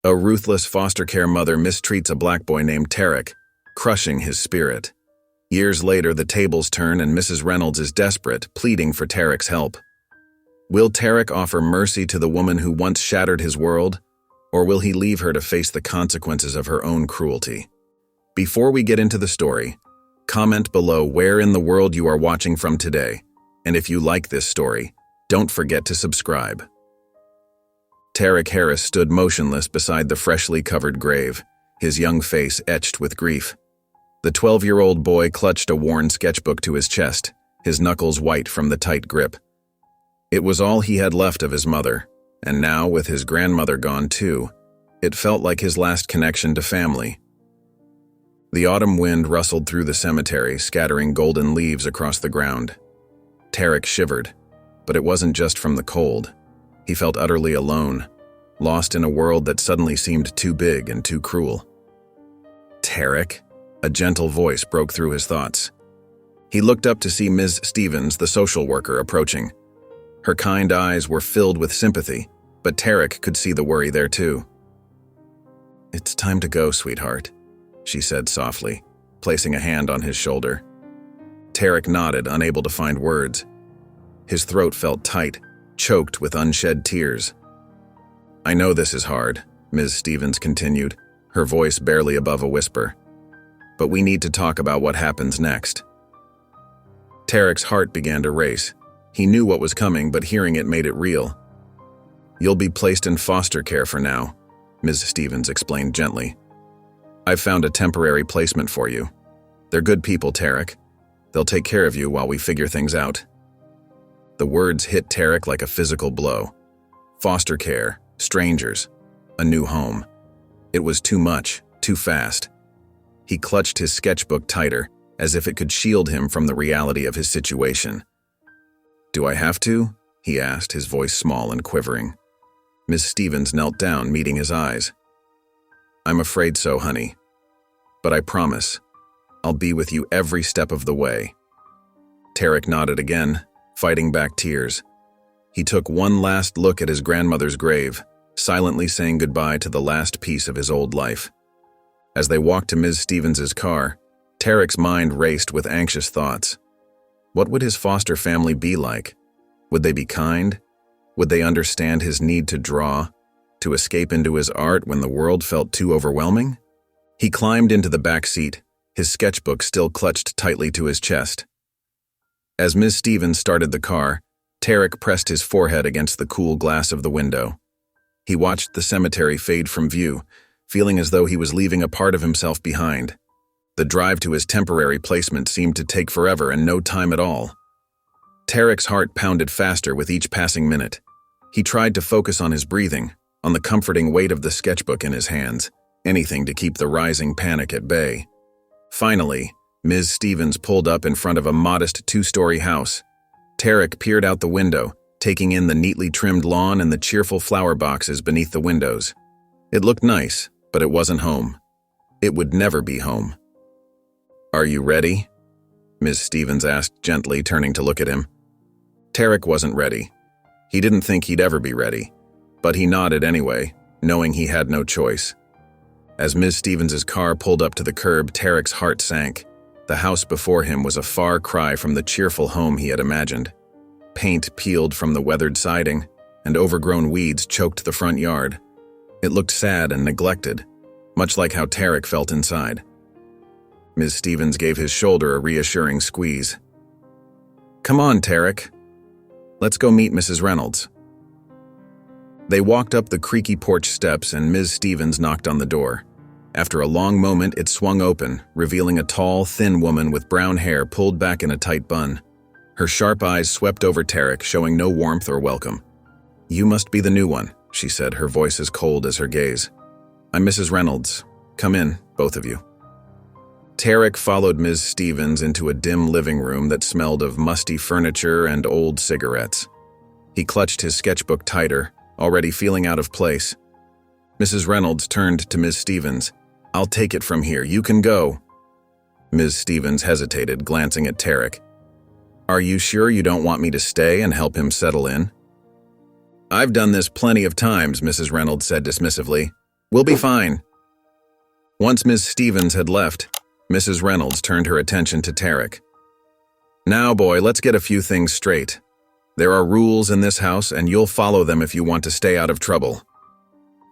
A ruthless foster care mother mistreats a black boy named Tarek, crushing his spirit. Years later, the tables turn and Mrs. Reynolds is desperate, pleading for Tarek's help. Will Tarek offer mercy to the woman who once shattered his world, or will he leave her to face the consequences of her own cruelty? Before we get into the story, comment below where in the world you are watching from today, and if you like this story, don't forget to subscribe. Tarek Harris stood motionless beside the freshly covered grave, his young face etched with grief. The 12-year-old boy clutched a worn sketchbook to his chest, his knuckles white from the tight grip. It was all he had left of his mother, and now, with his grandmother gone too, it felt like his last connection to family. The autumn wind rustled through the cemetery, scattering golden leaves across the ground. Tarek shivered, but it wasn't just from the cold. He felt utterly alone, lost in a world that suddenly seemed too big and too cruel. Tarek? A gentle voice broke through his thoughts. He looked up to see Ms. Stevens, the social worker, approaching. Her kind eyes were filled with sympathy, but Tarek could see the worry there too. "It's time to go, sweetheart," she said softly, placing a hand on his shoulder. Tarek nodded, unable to find words. His throat felt tight, choked with unshed tears. "I know this is hard," Ms. Stevens continued, her voice barely above a whisper. "But we need to talk about what happens next." Tarek's heart began to race. He knew what was coming, but hearing it made it real. "You'll be placed in foster care for now," Ms. Stevens explained gently. "I've found a temporary placement for you. They're good people, Tarek. They'll take care of you while we figure things out." The words hit Tarek like a physical blow. Foster care, strangers, a new home. It was too much, too fast. He clutched his sketchbook tighter, as if it could shield him from the reality of his situation. "Do I have to?" he asked, his voice small and quivering. Miss Stevens knelt down, meeting his eyes. "I'm afraid so, honey. But I promise, I'll be with you every step of the way." Tarek nodded again, fighting back tears. He took one last look at his grandmother's grave, silently saying goodbye to the last piece of his old life. As they walked to Ms. Stevens's car, Tarek's mind raced with anxious thoughts. What would his foster family be like? Would they be kind? Would they understand his need to draw, to escape into his art when the world felt too overwhelming? He climbed into the back seat, his sketchbook still clutched tightly to his chest. As Ms. Stevens started the car, Tarek pressed his forehead against the cool glass of the window. He watched the cemetery fade from view, feeling as though he was leaving a part of himself behind. The drive to his temporary placement seemed to take forever and no time at all. Tarek's heart pounded faster with each passing minute. He tried to focus on his breathing, on the comforting weight of the sketchbook in his hands, anything to keep the rising panic at bay. Finally, Ms. Stevens pulled up in front of a modest 2-story house. Tarek peered out the window, taking in the neatly trimmed lawn and the cheerful flower boxes beneath the windows. It looked nice, but it wasn't home. It would never be home. "Are you ready?" Ms. Stevens asked gently, turning to look at him. Tarek wasn't ready. He didn't think he'd ever be ready, but he nodded anyway, knowing he had no choice. As Ms. Stevens's car pulled up to the curb, Tarek's heart sank. The house before him was a far cry from the cheerful home he had imagined. Paint peeled from the weathered siding, and overgrown weeds choked the front yard. It looked sad and neglected, much like how Tarek felt inside. Ms. Stevens gave his shoulder a reassuring squeeze. "Come on, Tarek. Let's go meet Mrs. Reynolds." They walked up the creaky porch steps and Ms. Stevens knocked on the door. After a long moment, it swung open, revealing a tall, thin woman with brown hair pulled back in a tight bun. Her sharp eyes swept over Tarek, showing no warmth or welcome. "You must be the new one," she said, her voice as cold as her gaze. "I'm Mrs. Reynolds. Come in, both of you." Tarek followed Ms. Stevens into a dim living room that smelled of musty furniture and old cigarettes. He clutched his sketchbook tighter, already feeling out of place. Mrs. Reynolds turned to Ms. Stevens. "I'll take it from here. You can go." Ms. Stevens hesitated, glancing at Tarek. "Are you sure you don't want me to stay and help him settle in?" "I've done this plenty of times," Mrs. Reynolds said dismissively. We'll be fine." Once Ms. Stevens had left, Mrs. Reynolds turned her attention to Tarek. "Now, boy, let's get a few things straight. There are rules in this house, and you'll follow them if you want to stay out of trouble."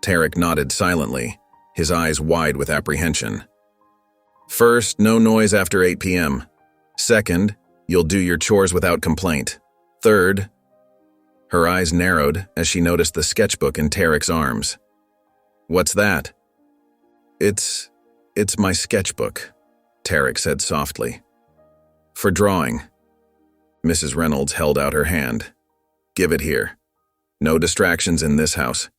Tarek nodded silently, his eyes wide with apprehension. "First, no noise after 8 p.m. Second, you'll do your chores without complaint. Third—" Her eyes narrowed as she noticed the sketchbook in Tarek's arms. "What's that?" It's my sketchbook," Tarek said softly. "For drawing." Mrs. Reynolds held out her hand. "Give it here. No distractions in this house.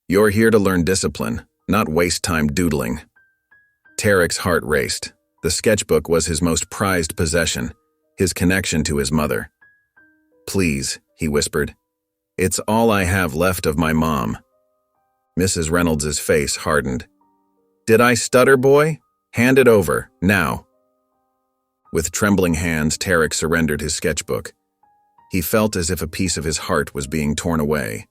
You're here to learn discipline, not waste time doodling." Tarek's heart raced. The sketchbook was his most prized possession, his connection to his mother. "Please," he whispered. "It's all I have left of my mom." Mrs. Reynolds' face hardened. "Did I stutter, boy? Hand it over, now." With trembling hands, Tarek surrendered his sketchbook. He felt as if a piece of his heart was being torn away.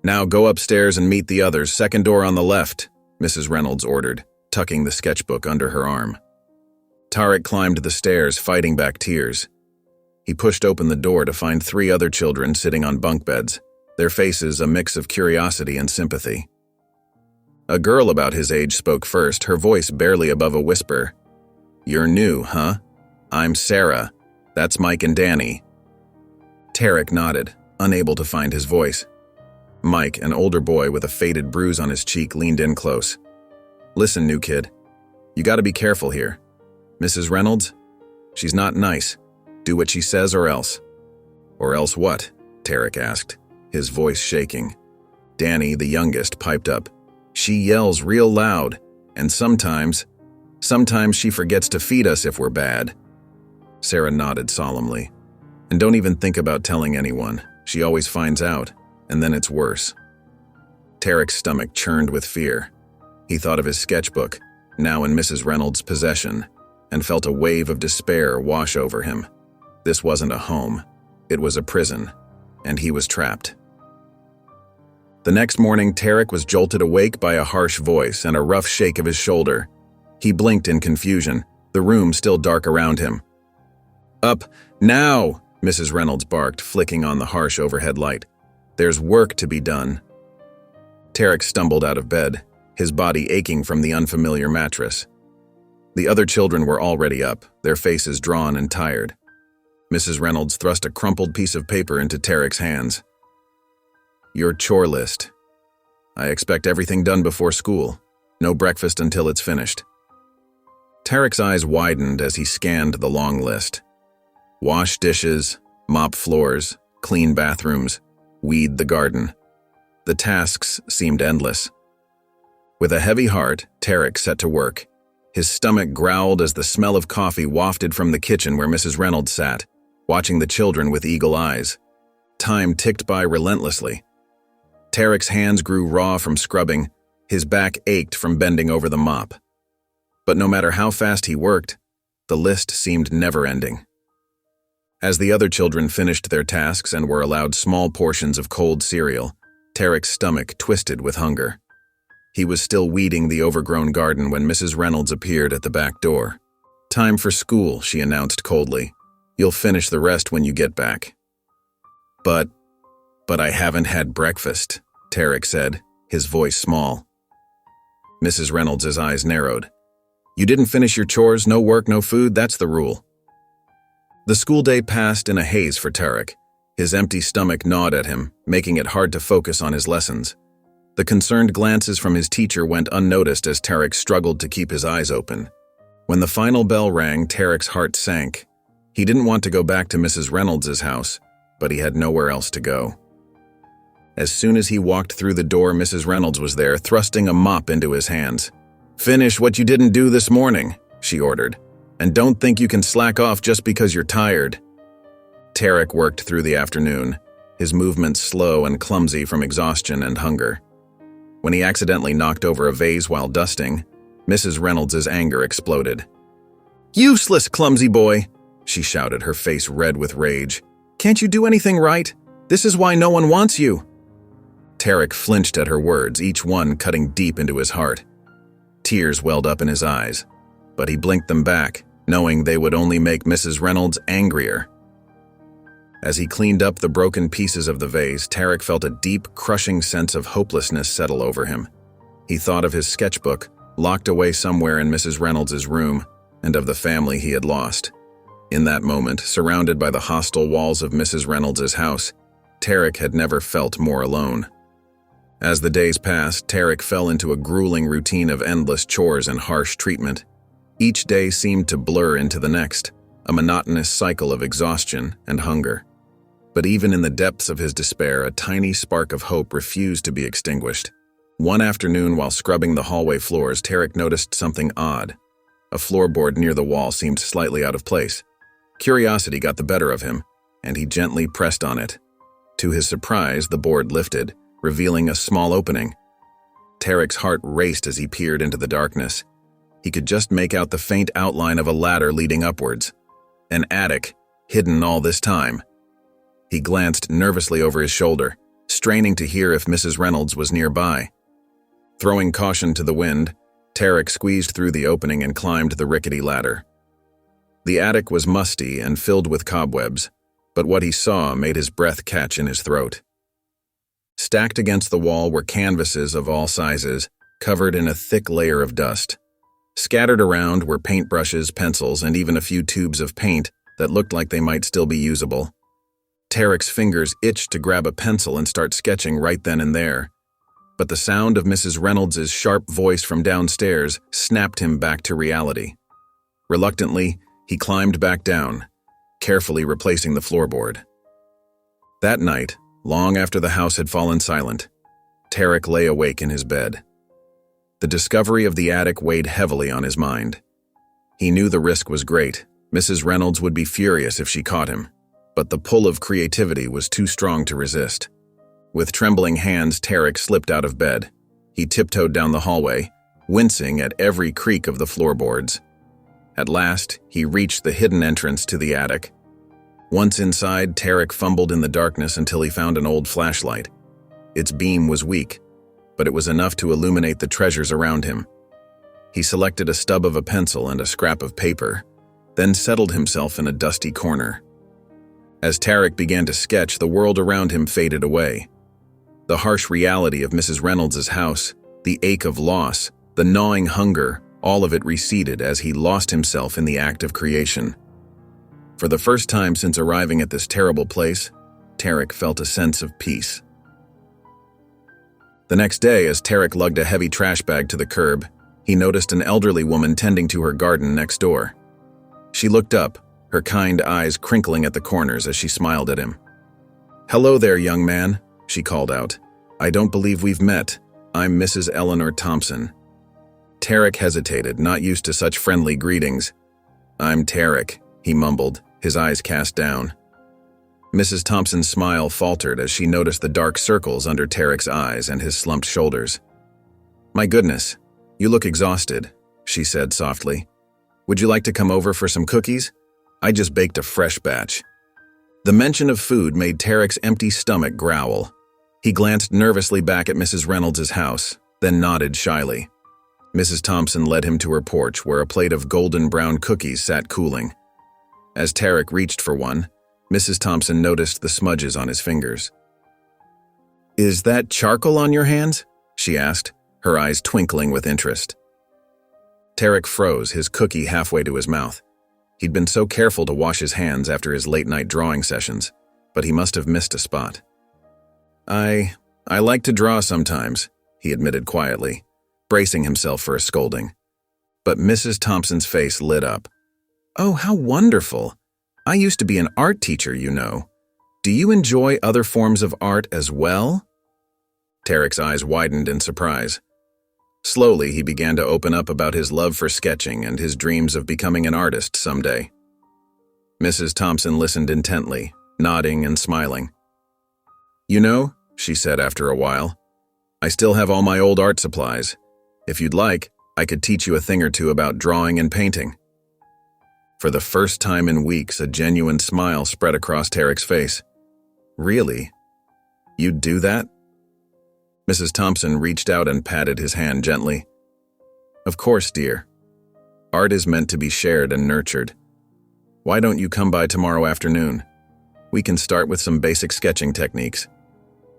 "Now go upstairs and meet the others, second door on the left," Mrs. Reynolds ordered, tucking the sketchbook under her arm. Tarek climbed the stairs, fighting back tears. He pushed open the door to find 3 other children sitting on bunk beds, their faces a mix of curiosity and sympathy. A girl about his age spoke first, her voice barely above a whisper. "You're new, huh? I'm Sarah. That's Mike and Danny." Tarek nodded, unable to find his voice. Mike, an older boy with a faded bruise on his cheek, leaned in close. "Listen, new kid. You gotta be careful here. Mrs. Reynolds? She's not nice. Do what she says or else." "Or else what?" Tarek asked, his voice shaking. Danny, the youngest, piped up. "She yells real loud, and sometimes she forgets to feed us if we're bad." Sarah nodded solemnly. "And don't even think about telling anyone. She always finds out, and then it's worse." Tarek's stomach churned with fear. He thought of his sketchbook, now in Mrs. Reynolds' possession, and felt a wave of despair wash over him. This wasn't a home. It was a prison, and he was trapped. The next morning, Tarek was jolted awake by a harsh voice and a rough shake of his shoulder. He blinked in confusion, the room still dark around him. "Up, now!" Mrs. Reynolds barked, flicking on the harsh overhead light. "There's work to be done." Tarek stumbled out of bed, his body aching from the unfamiliar mattress. The other children were already up, their faces drawn and tired. Mrs. Reynolds thrust a crumpled piece of paper into Tarek's hands. "Your chore list. I expect everything done before school. No breakfast until it's finished." Tarek's eyes widened as he scanned the long list. Wash dishes, mop floors, clean bathrooms, weed the garden. The tasks seemed endless. With a heavy heart, Tarek set to work. His stomach growled as the smell of coffee wafted from the kitchen where Mrs. Reynolds sat, watching the children with eagle eyes. Time ticked by relentlessly. Tarek's hands grew raw from scrubbing, his back ached from bending over the mop. But no matter how fast he worked, the list seemed never-ending. As the other children finished their tasks and were allowed small portions of cold cereal, Tarek's stomach twisted with hunger. He was still weeding the overgrown garden when Mrs. Reynolds appeared at the back door. "Time for school," she announced coldly. "You'll finish the rest when you get back." But I haven't had breakfast," Tarek said, his voice small. Mrs. Reynolds' eyes narrowed. "You didn't finish your chores, no work, no food, that's the rule." The school day passed in a haze for Tarek. His empty stomach gnawed at him, making it hard to focus on his lessons. The concerned glances from his teacher went unnoticed as Tarek struggled to keep his eyes open. When the final bell rang, Tarek's heart sank. He didn't want to go back to Mrs. Reynolds' house, but he had nowhere else to go. As soon as he walked through the door, Mrs. Reynolds was there, thrusting a mop into his hands. "Finish what you didn't do this morning," she ordered. "And don't think you can slack off just because you're tired." Tarek worked through the afternoon, his movements slow and clumsy from exhaustion and hunger. When he accidentally knocked over a vase while dusting, Mrs. Reynolds' anger exploded. "Useless, clumsy boy!" she shouted, her face red with rage. "Can't you do anything right? This is why no one wants you." Tarek flinched at her words, each one cutting deep into his heart. Tears welled up in his eyes, but he blinked them back, knowing they would only make Mrs. Reynolds angrier. As he cleaned up the broken pieces of the vase, Tarek felt a deep, crushing sense of hopelessness settle over him. He thought of his sketchbook, locked away somewhere in Mrs. Reynolds' room, and of the family he had lost. In that moment, surrounded by the hostile walls of Mrs. Reynolds' house, Tarek had never felt more alone. As the days passed, Tarek fell into a grueling routine of endless chores and harsh treatment. Each day seemed to blur into the next, a monotonous cycle of exhaustion and hunger. But even in the depths of his despair, a tiny spark of hope refused to be extinguished. One afternoon, while scrubbing the hallway floors, Tarek noticed something odd. A floorboard near the wall seemed slightly out of place. Curiosity got the better of him, and he gently pressed on it. To his surprise, the board lifted, revealing a small opening. Tarek's heart raced as he peered into the darkness. He could just make out the faint outline of a ladder leading upwards. An attic, hidden all this time. He glanced nervously over his shoulder, straining to hear if Mrs. Reynolds was nearby. Throwing caution to the wind, Tarek squeezed through the opening and climbed the rickety ladder. The attic was musty and filled with cobwebs, but what he saw made his breath catch in his throat. Stacked against the wall were canvases of all sizes, covered in a thick layer of dust. Scattered around were paintbrushes, pencils, and even a few tubes of paint that looked like they might still be usable. Tarek's fingers itched to grab a pencil and start sketching right then and there. But the sound of Mrs. Reynolds' sharp voice from downstairs snapped him back to reality. Reluctantly, he climbed back down, carefully replacing the floorboard. That night, long after the house had fallen silent, Tarek lay awake in his bed. The discovery of the attic weighed heavily on his mind. He knew the risk was great. Mrs. Reynolds would be furious if she caught him, but the pull of creativity was too strong to resist. With trembling hands, Tarek slipped out of bed. He tiptoed down the hallway, wincing at every creak of the floorboards. At last, he reached the hidden entrance to the attic. Once inside, Tarek fumbled in the darkness until he found an old flashlight. Its beam was weak, but it was enough to illuminate the treasures around him. He selected a stub of a pencil and a scrap of paper, then settled himself in a dusty corner. As Tarek began to sketch, the world around him faded away. The harsh reality of Mrs. Reynolds' house, the ache of loss, the gnawing hunger, all of it receded as he lost himself in the act of creation. For the first time since arriving at this terrible place, Tarek felt a sense of peace. The next day, as Tarek lugged a heavy trash bag to the curb, he noticed an elderly woman tending to her garden next door. She looked up, her kind eyes crinkling at the corners as she smiled at him. "Hello there, young man," she called out. "I don't believe we've met. I'm Mrs. Eleanor Thompson." Tarek hesitated, not used to such friendly greetings. "I'm Tarek," he mumbled, his eyes cast down. Mrs. Thompson's smile faltered as she noticed the dark circles under Tarek's eyes and his slumped shoulders. "My goodness, you look exhausted," she said softly. "Would you like to come over for some cookies? I just baked a fresh batch." The mention of food made Tarek's empty stomach growl. He glanced nervously back at Mrs. Reynolds' house, then nodded shyly. Mrs. Thompson led him to her porch where a plate of golden brown cookies sat cooling. As Tarek reached for one, Mrs. Thompson noticed the smudges on his fingers. "Is that charcoal on your hands?" she asked, her eyes twinkling with interest. Tarek froze, his cookie halfway to his mouth. He'd been so careful to wash his hands after his late-night drawing sessions, but he must have missed a spot. I like to draw sometimes," he admitted quietly, bracing himself for a scolding. But Mrs. Thompson's face lit up. "Oh, how wonderful! I used to be an art teacher, you know. Do you enjoy other forms of art as well?" Tarek's eyes widened in surprise. Slowly, he began to open up about his love for sketching and his dreams of becoming an artist someday. Mrs. Thompson listened intently, nodding and smiling. "You know," she said after a while, "I still have all my old art supplies. If you'd like, I could teach you a thing or two about drawing and painting." For the first time in weeks, a genuine smile spread across Tarek's face. "Really? You'd do that?" Mrs. Thompson reached out and patted his hand gently. Of course, dear. Art is meant to be shared and nurtured. Why don't you come by tomorrow afternoon? We can start with some basic sketching techniques.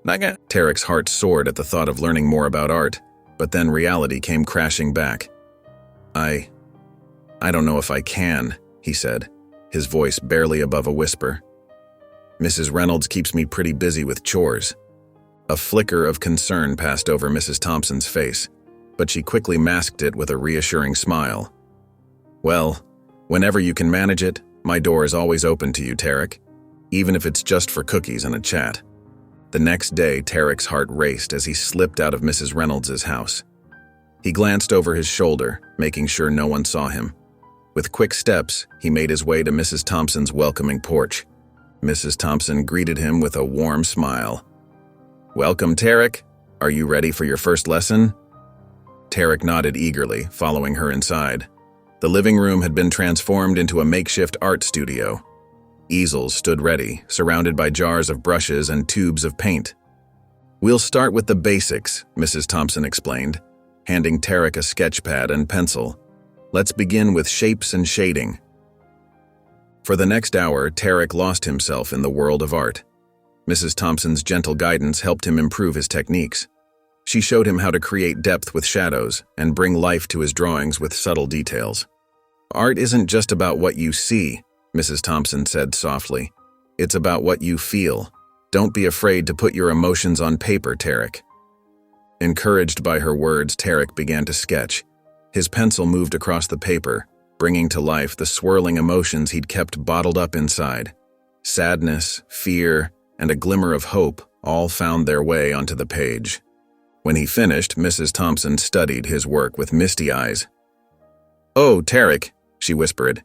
Tarek's heart soared at the thought of learning more about art, but then reality came crashing back. I don't know if I can, he said, his voice barely above a whisper. Mrs. Reynolds keeps me pretty busy with chores. A flicker of concern passed over Mrs. Thompson's face, but she quickly masked it with a reassuring smile. Well, whenever you can manage it, my door is always open to you, Tarek, even if it's just for cookies and a chat. The next day, Tarek's heart raced as he slipped out of Mrs. Reynolds' house. He glanced over his shoulder, making sure no one saw him. With quick steps, he made his way to Mrs. Thompson's welcoming porch. Mrs. Thompson greeted him with a warm smile. Welcome, Tarek. Are you ready for your first lesson? Tarek nodded eagerly, following her inside. The living room had been transformed into a makeshift art studio. Easels stood ready, surrounded by jars of brushes and tubes of paint. We'll start with the basics, Mrs. Thompson explained, handing Tarek a sketch pad and pencil. Let's begin with shapes and shading. For the next hour, Tarek lost himself in the world of art. Mrs. Thompson's gentle guidance helped him improve his techniques. She showed him how to create depth with shadows and bring life to his drawings with subtle details. Art isn't just about what you see, Mrs. Thompson said softly. It's about what you feel. Don't be afraid to put your emotions on paper, Tarek. Encouraged by her words, Tarek began to sketch. His pencil moved across the paper, bringing to life the swirling emotions he'd kept bottled up inside. Sadness, fear, and a glimmer of hope all found their way onto the page. When he finished, Mrs. Thompson studied his work with misty eyes. "Oh, Tarek," she whispered.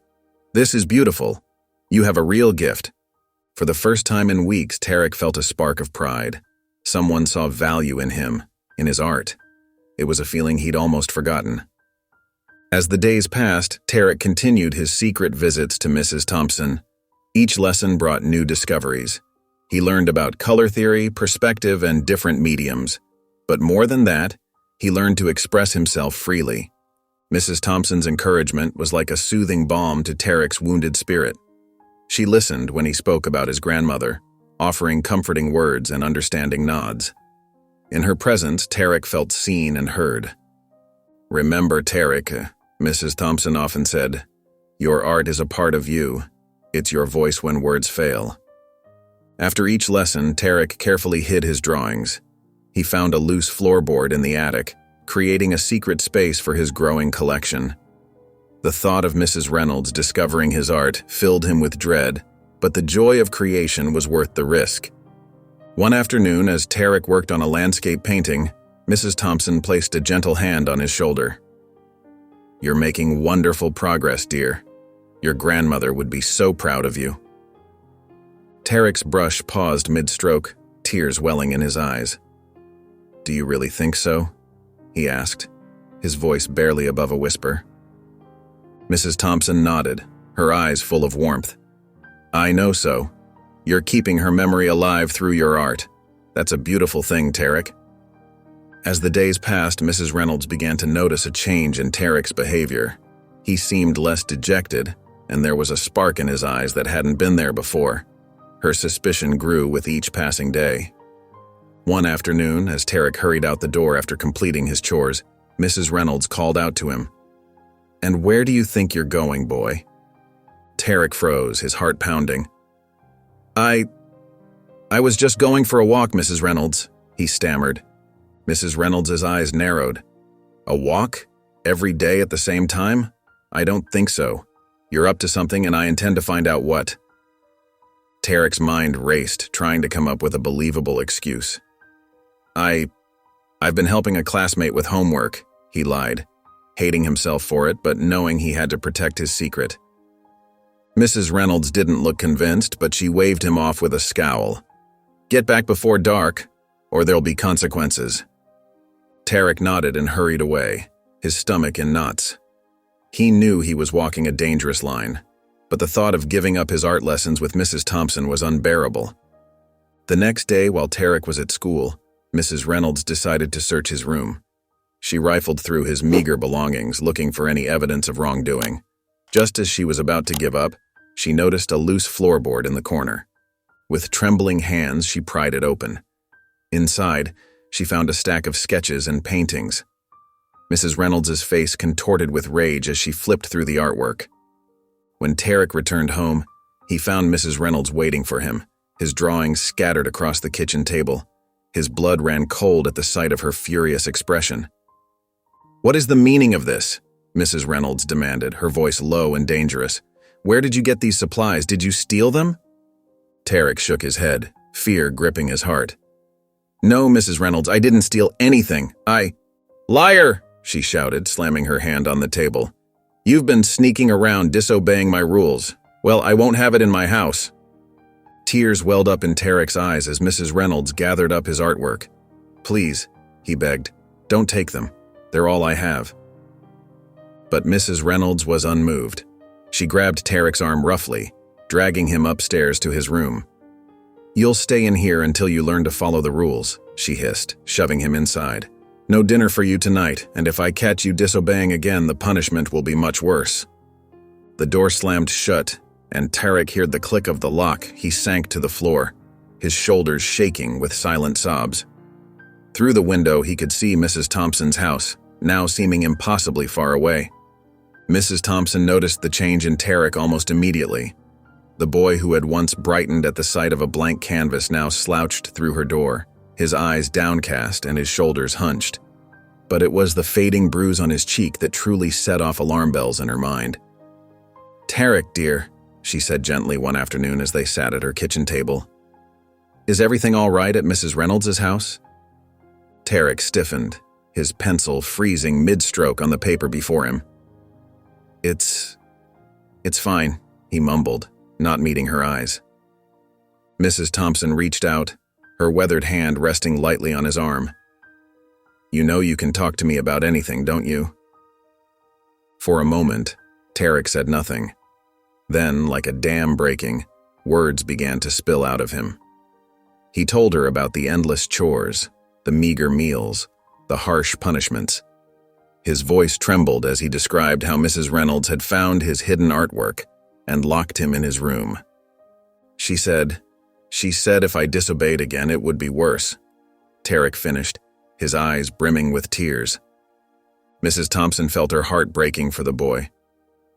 "This is beautiful. You have a real gift." For the first time in weeks, Tarek felt a spark of pride. Someone saw value in him, in his art. It was a feeling he'd almost forgotten. As the days passed, Tarek continued his secret visits to Mrs. Thompson. Each lesson brought new discoveries. He learned about color theory, perspective, and different mediums. But more than that, he learned to express himself freely. Mrs. Thompson's encouragement was like a soothing balm to Tarek's wounded spirit. She listened when he spoke about his grandmother, offering comforting words and understanding nods. In her presence, Tarek felt seen and heard. "Remember, Tarek," Mrs. Thompson often said, "your art is a part of you. It's your voice when words fail." After each lesson, Tarek carefully hid his drawings. He found a loose floorboard in the attic, creating a secret space for his growing collection. The thought of Mrs. Reynolds discovering his art filled him with dread, but the joy of creation was worth the risk. One afternoon, as Tarek worked on a landscape painting, Mrs. Thompson placed a gentle hand on his shoulder. "You're making wonderful progress, dear. Your grandmother would be so proud of you." Tarek's brush paused mid-stroke, tears welling in his eyes. "Do you really think so?" he asked, his voice barely above a whisper. Mrs. Thompson nodded, her eyes full of warmth. "I know so. You're keeping her memory alive through your art. That's a beautiful thing, Tarek." As the days passed, Mrs. Reynolds began to notice a change in Tarek's behavior. He seemed less dejected, and there was a spark in his eyes that hadn't been there before. Her suspicion grew with each passing day. One afternoon, as Tarek hurried out the door after completing his chores, Mrs. Reynolds called out to him. "And where do you think you're going, boy?" Tarek froze, his heart pounding. I was just going for a walk, Mrs. Reynolds," he stammered. Mrs. Reynolds' eyes narrowed. "A walk? Every day at the same time? I don't think so. You're up to something and I intend to find out what." Tarek's mind raced, trying to come up with a believable excuse. I've been helping a classmate with homework," he lied, hating himself for it but knowing he had to protect his secret. Mrs. Reynolds didn't look convinced, but she waved him off with a scowl. "Get back before dark, or there'll be consequences." Tarek nodded and hurried away, his stomach in knots. He knew he was walking a dangerous line, but the thought of giving up his art lessons with Mrs. Thompson was unbearable. The next day, while Tarek was at school, Mrs. Reynolds decided to search his room. She rifled through his meager belongings, looking for any evidence of wrongdoing. Just as she was about to give up, she noticed a loose floorboard in the corner. With trembling hands, she pried it open. Inside, she found a stack of sketches and paintings. Mrs. Reynolds' face contorted with rage as she flipped through the artwork. When Tarek returned home, he found Mrs. Reynolds waiting for him, his drawings scattered across the kitchen table. His blood ran cold at the sight of her furious expression. "What is the meaning of this?" Mrs. Reynolds demanded, her voice low and dangerous. "Where did you get these supplies? Did you steal them?" Tarek shook his head, fear gripping his heart. "No, Mrs. Reynolds, I didn't steal anything. Liar!" she shouted, slamming her hand on the table. "You've been sneaking around, disobeying my rules. Well, I won't have it in my house." Tears welled up in Tarek's eyes as Mrs. Reynolds gathered up his artwork. "Please," he begged, "don't take them. They're all I have." But Mrs. Reynolds was unmoved. She grabbed Tarek's arm roughly, dragging him upstairs to his room. "You'll stay in here until you learn to follow the rules," she hissed, shoving him inside. "No dinner for you tonight, and if I catch you disobeying again, the punishment will be much worse." The door slammed shut, and Tarek heard the click of the lock. He sank to the floor, his shoulders shaking with silent sobs. Through the window, he could see Mrs. Thompson's house, now seeming impossibly far away. Mrs. Thompson noticed the change in Tarek almost immediately. The boy who had once brightened at the sight of a blank canvas now slouched through her door, his eyes downcast and his shoulders hunched. But it was the fading bruise on his cheek that truly set off alarm bells in her mind. "Tarek, dear," she said gently one afternoon as they sat at her kitchen table. "Is everything all right at Mrs. Reynolds' house?" Tarek stiffened, his pencil freezing mid-stroke on the paper before him. It's fine," he mumbled, not meeting her eyes. Mrs. Thompson reached out, her weathered hand resting lightly on his arm. "You know you can talk to me about anything, don't you?" For a moment, Tarek said nothing. Then, like a dam breaking, words began to spill out of him. He told her about the endless chores, the meager meals, the harsh punishments. His voice trembled as he described how Mrs. Reynolds had found his hidden artwork and locked him in his room. She said if I disobeyed again, it would be worse," Tarek finished, his eyes brimming with tears. Mrs. Thompson felt her heart breaking for the boy.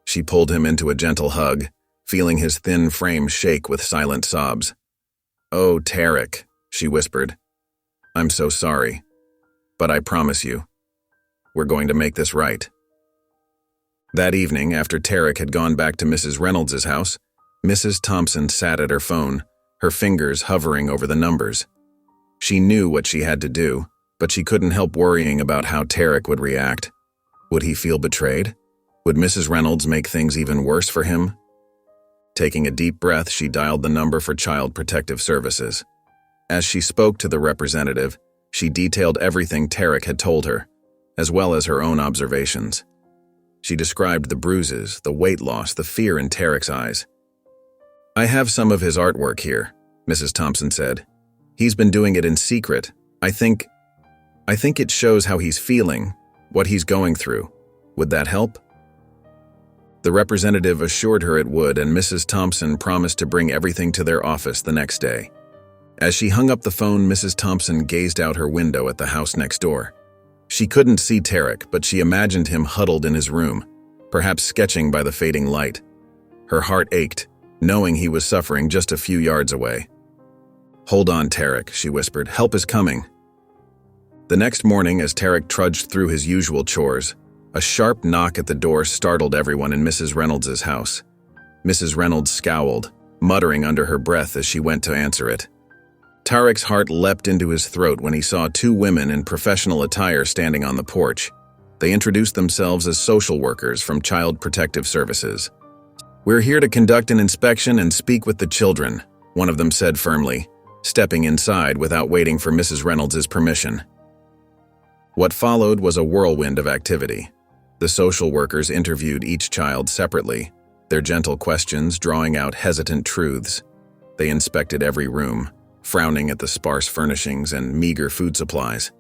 She pulled him into a gentle hug, feeling his thin frame shake with silent sobs. "Oh, Tarek," she whispered, "I'm so sorry. But I promise you, we're going to make this right." That evening, after Tarek had gone back to Mrs. Reynolds' house, Mrs. Thompson sat at her phone, her fingers hovering over the numbers. She knew what she had to do, but she couldn't help worrying about how Tarek would react. Would he feel betrayed? Would Mrs. Reynolds make things even worse for him? Taking a deep breath, she dialed the number for Child Protective Services. As she spoke to the representative, she detailed everything Tarek had told her, as well as her own observations. She described the bruises, the weight loss, the fear in Tarek's eyes. "I have some of his artwork here," Mrs. Thompson said. "He's been doing it in secret. I think it shows how he's feeling, what he's going through. Would that help?" The representative assured her it would, and Mrs. Thompson promised to bring everything to their office the next day. As she hung up the phone, Mrs. Thompson gazed out her window at the house next door. She couldn't see Tarek, but she imagined him huddled in his room, perhaps sketching by the fading light. Her heart ached, knowing he was suffering just a few yards away. "Hold on, Tarek," she whispered. "Help is coming." The next morning, as Tarek trudged through his usual chores, a sharp knock at the door startled everyone in Mrs. Reynolds' house. Mrs. Reynolds scowled, muttering under her breath as she went to answer it. Tarek's heart leapt into his throat when he saw two women in professional attire standing on the porch. They introduced themselves as social workers from Child Protective Services. "We're here to conduct an inspection and speak with the children," one of them said firmly, stepping inside without waiting for Mrs. Reynolds' permission. What followed was a whirlwind of activity. The social workers interviewed each child separately, their gentle questions drawing out hesitant truths. They inspected every room, frowning at the sparse furnishings and meager food supplies.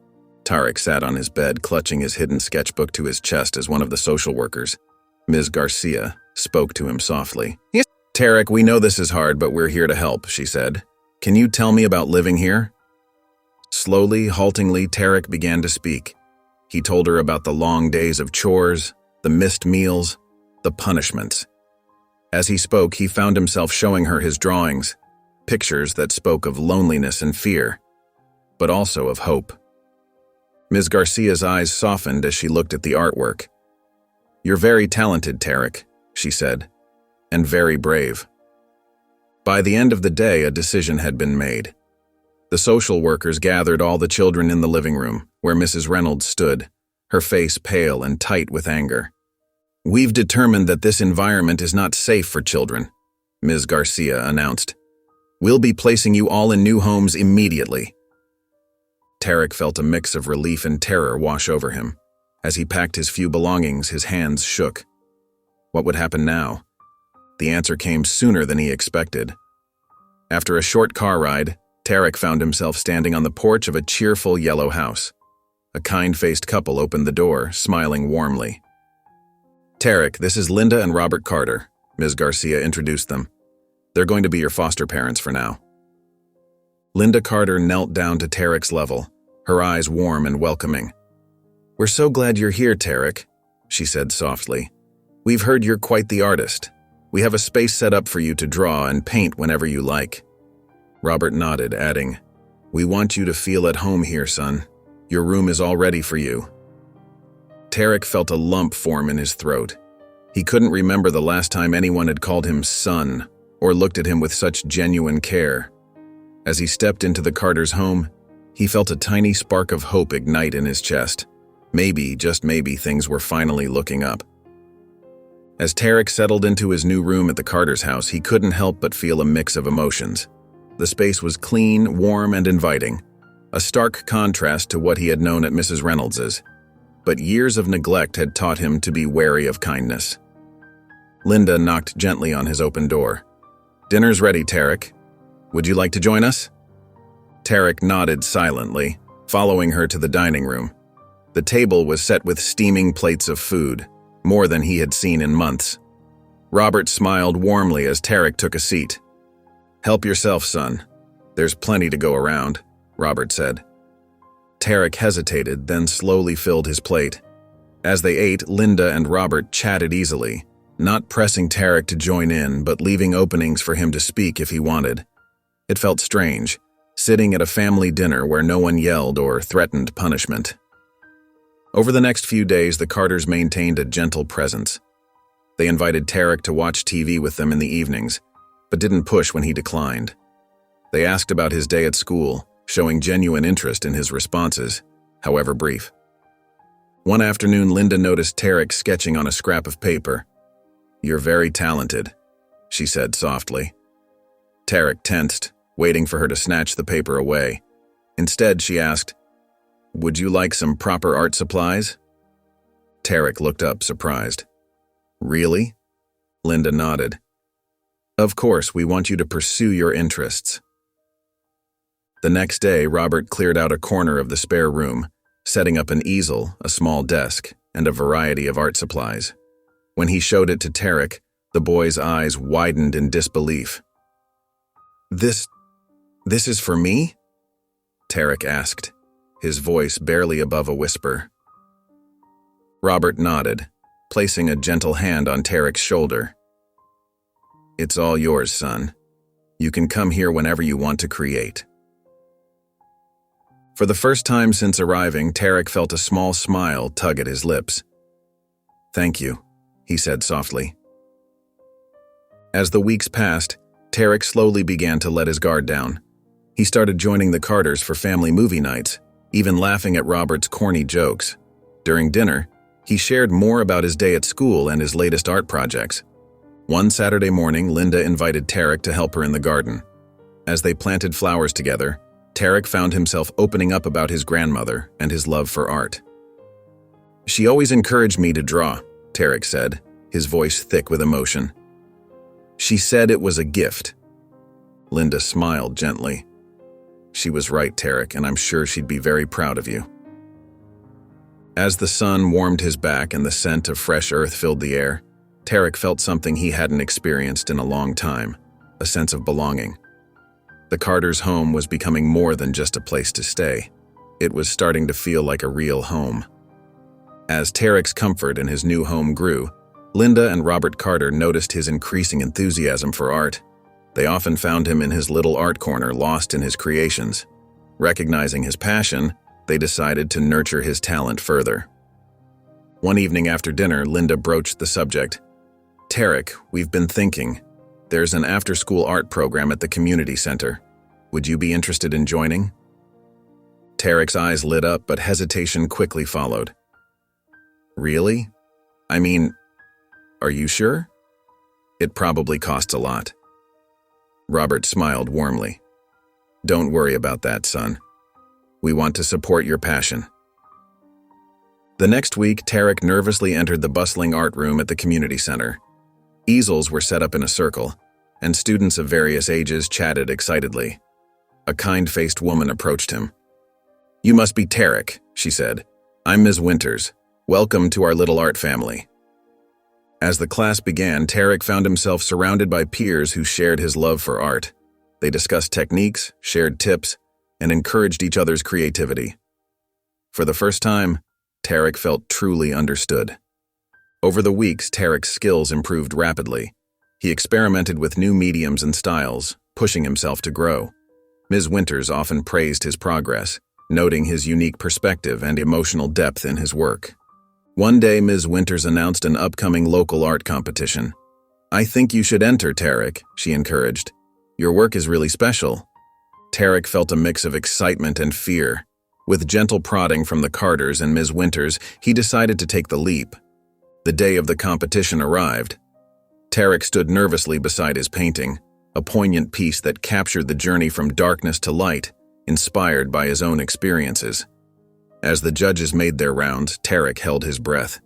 Tarek sat on his bed, clutching his hidden sketchbook to his chest as one of the social workers, Ms. Garcia, spoke to him softly. "Yes, Tarek, we know this is hard, but we're here to help," she said. "Can you tell me about living here?" Slowly, haltingly, Tarek began to speak. He told her about the long days of chores, the missed meals, the punishments. As he spoke, he found himself showing her his drawings, pictures that spoke of loneliness and fear, but also of hope. Ms. Garcia's eyes softened as she looked at the artwork. "You're very talented, Tarek," she said, "and very brave." By the end of the day, a decision had been made. The social workers gathered all the children in the living room, where Mrs. Reynolds stood, her face pale and tight with anger. "We've determined that this environment is not safe for children," Ms. Garcia announced. "We'll be placing you all in new homes immediately." Tarek felt a mix of relief and terror wash over him. As he packed his few belongings, his hands shook. What would happen now? The answer came sooner than he expected. After a short car ride, Tarek found himself standing on the porch of a cheerful yellow house. A kind-faced couple opened the door, smiling warmly. "Tarek, this is Linda and Robert Carter," Ms. Garcia introduced them. "They're going to be your foster parents for now." Linda Carter knelt down to Tarek's level, her eyes warm and welcoming. "We're so glad you're here, Tarek," she said softly. "We've heard you're quite the artist. We have a space set up for you to draw and paint whenever you like." Robert nodded, adding, "We want you to feel at home here, son. Your room is all ready for you." Tarek felt a lump form in his throat. He couldn't remember the last time anyone had called him son or looked at him with such genuine care. As he stepped into the Carter's home, he felt a tiny spark of hope ignite in his chest. Maybe, just maybe, things were finally looking up. As Tarek settled into his new room at the Carter's house, he couldn't help but feel a mix of emotions. The space was clean, warm, and inviting, a stark contrast to what he had known at Mrs. Reynolds's. But years of neglect had taught him to be wary of kindness. Linda knocked gently on his open door. "Dinner's ready, Tarek. Would you like to join us?" Tarek nodded silently, following her to the dining room. The table was set with steaming plates of food, more than he had seen in months. Robert smiled warmly as Tarek took a seat. "Help yourself, son. There's plenty to go around," Robert said. Tarek hesitated, then slowly filled his plate. As they ate, Linda and Robert chatted easily, not pressing Tarek to join in, but leaving openings for him to speak if he wanted. It felt strange, sitting at a family dinner where no one yelled or threatened punishment. Over the next few days, the Carters maintained a gentle presence. They invited Tarek to watch TV with them in the evenings, but didn't push when he declined. They asked about his day at school, showing genuine interest in his responses, however brief. One afternoon, Linda noticed Tarek sketching on a scrap of paper. "You're very talented," she said softly. Tarek tensed, waiting for her to snatch the paper away. Instead, she asked, "Would you like some proper art supplies?" Tarek looked up, surprised. "Really?" Linda nodded. "Of course, we want you to pursue your interests." The next day, Robert cleared out a corner of the spare room, setting up an easel, a small desk, and a variety of art supplies. When he showed it to Tarek, the boy's eyes widened in disbelief. This is for me?" Tarek asked, his voice barely above a whisper. Robert nodded, placing a gentle hand on Tarek's shoulder. "It's all yours, son. You can come here whenever you want to create." For the first time since arriving, Tarek felt a small smile tug at his lips. "Thank you," he said softly. As the weeks passed, Tarek slowly began to let his guard down. He started joining the Carters for family movie nights, even laughing at Robert's corny jokes. During dinner, he shared more about his day at school and his latest art projects. One Saturday morning, Linda invited Tarek to help her in the garden. As they planted flowers together, Tarek found himself opening up about his grandmother and his love for art. "She always encouraged me to draw," Tarek said, his voice thick with emotion. "She said it was a gift." Linda smiled gently. She was right, Tarek, and I'm sure she'd be very proud of you. As the sun warmed his back and the scent of fresh earth filled the air, Tarek felt something he hadn't experienced in a long time, a sense of belonging. The Carters' home was becoming more than just a place to stay. It was starting to feel like a real home. As Tarek's comfort in his new home grew, Linda and Robert Carter noticed his increasing enthusiasm for art. They often found him in his little art corner, lost in his creations. Recognizing his passion, they decided to nurture his talent further. One evening after dinner, Linda broached the subject. "Tarek, we've been thinking. There's an after-school art program at the community center. Would you be interested in joining?" Tarek's eyes lit up, but hesitation quickly followed. "Really? I mean, are you sure? It probably costs a lot." Robert smiled warmly. "Don't worry about that, son. We want to support your passion." The next week, Tarek nervously entered the bustling art room at the community center. Easels were set up in a circle, and students of various ages chatted excitedly. A kind-faced woman approached him. "You must be Tarek," she said. "I'm Ms. Winters. Welcome to our little art family." As the class began, Tarek found himself surrounded by peers who shared his love for art. They discussed techniques, shared tips, and encouraged each other's creativity. For the first time, Tarek felt truly understood. Over the weeks, Tarek's skills improved rapidly. He experimented with new mediums and styles, pushing himself to grow. Ms. Winters often praised his progress, noting his unique perspective and emotional depth in his work. One day, Ms. Winters announced an upcoming local art competition. "I think you should enter, Tarek," she encouraged. "Your work is really special." Tarek felt a mix of excitement and fear. With gentle prodding from the Carters and Ms. Winters, he decided to take the leap. The day of the competition arrived. Tarek stood nervously beside his painting, a poignant piece that captured the journey from darkness to light, inspired by his own experiences. As the judges made their rounds, Tarek held his breath.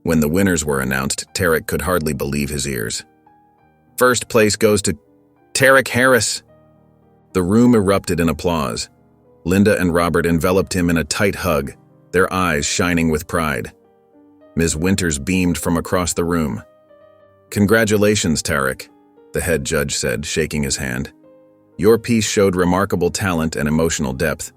When the winners were announced, Tarek could hardly believe his ears. "First place goes to Tarek Harris." The room erupted in applause. Linda and Robert enveloped him in a tight hug, their eyes shining with pride. Ms. Winters beamed from across the room. "Congratulations, Tarek," the head judge said, shaking his hand. "Your piece showed remarkable talent and emotional depth.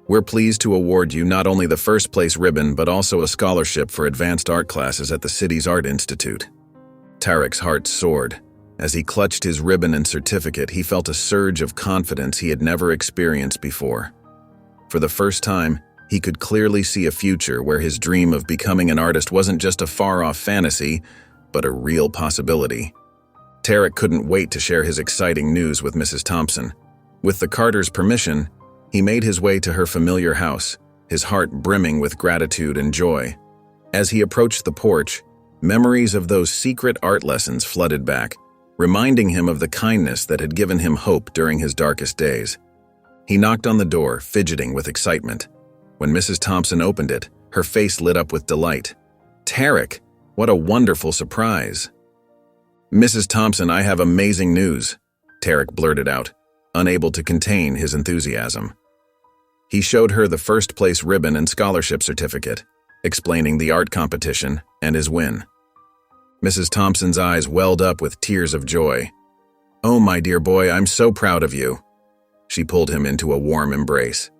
We're pleased to award you not only the first place ribbon, but also a scholarship for advanced art classes at the city's Art Institute." Tarek's heart soared. As he clutched his ribbon and certificate, he felt a surge of confidence he had never experienced before. For the first time, he could clearly see a future where his dream of becoming an artist wasn't just a far-off fantasy, but a real possibility. Tarek couldn't wait to share his exciting news with Mrs. Thompson. With the Carters' permission, he made his way to her familiar house, his heart brimming with gratitude and joy. As he approached the porch, memories of those secret art lessons flooded back, reminding him of the kindness that had given him hope during his darkest days. He knocked on the door, fidgeting with excitement. When Mrs. Thompson opened it, her face lit up with delight. "Tarek, what a wonderful surprise." "Mrs. Thompson, I have amazing news," Tarek blurted out, unable to contain his enthusiasm. He showed her the first place ribbon and scholarship certificate, explaining the art competition and his win. Mrs. Thompson's eyes welled up with tears of joy. "Oh, my dear boy, I'm so proud of you." She pulled him into a warm embrace.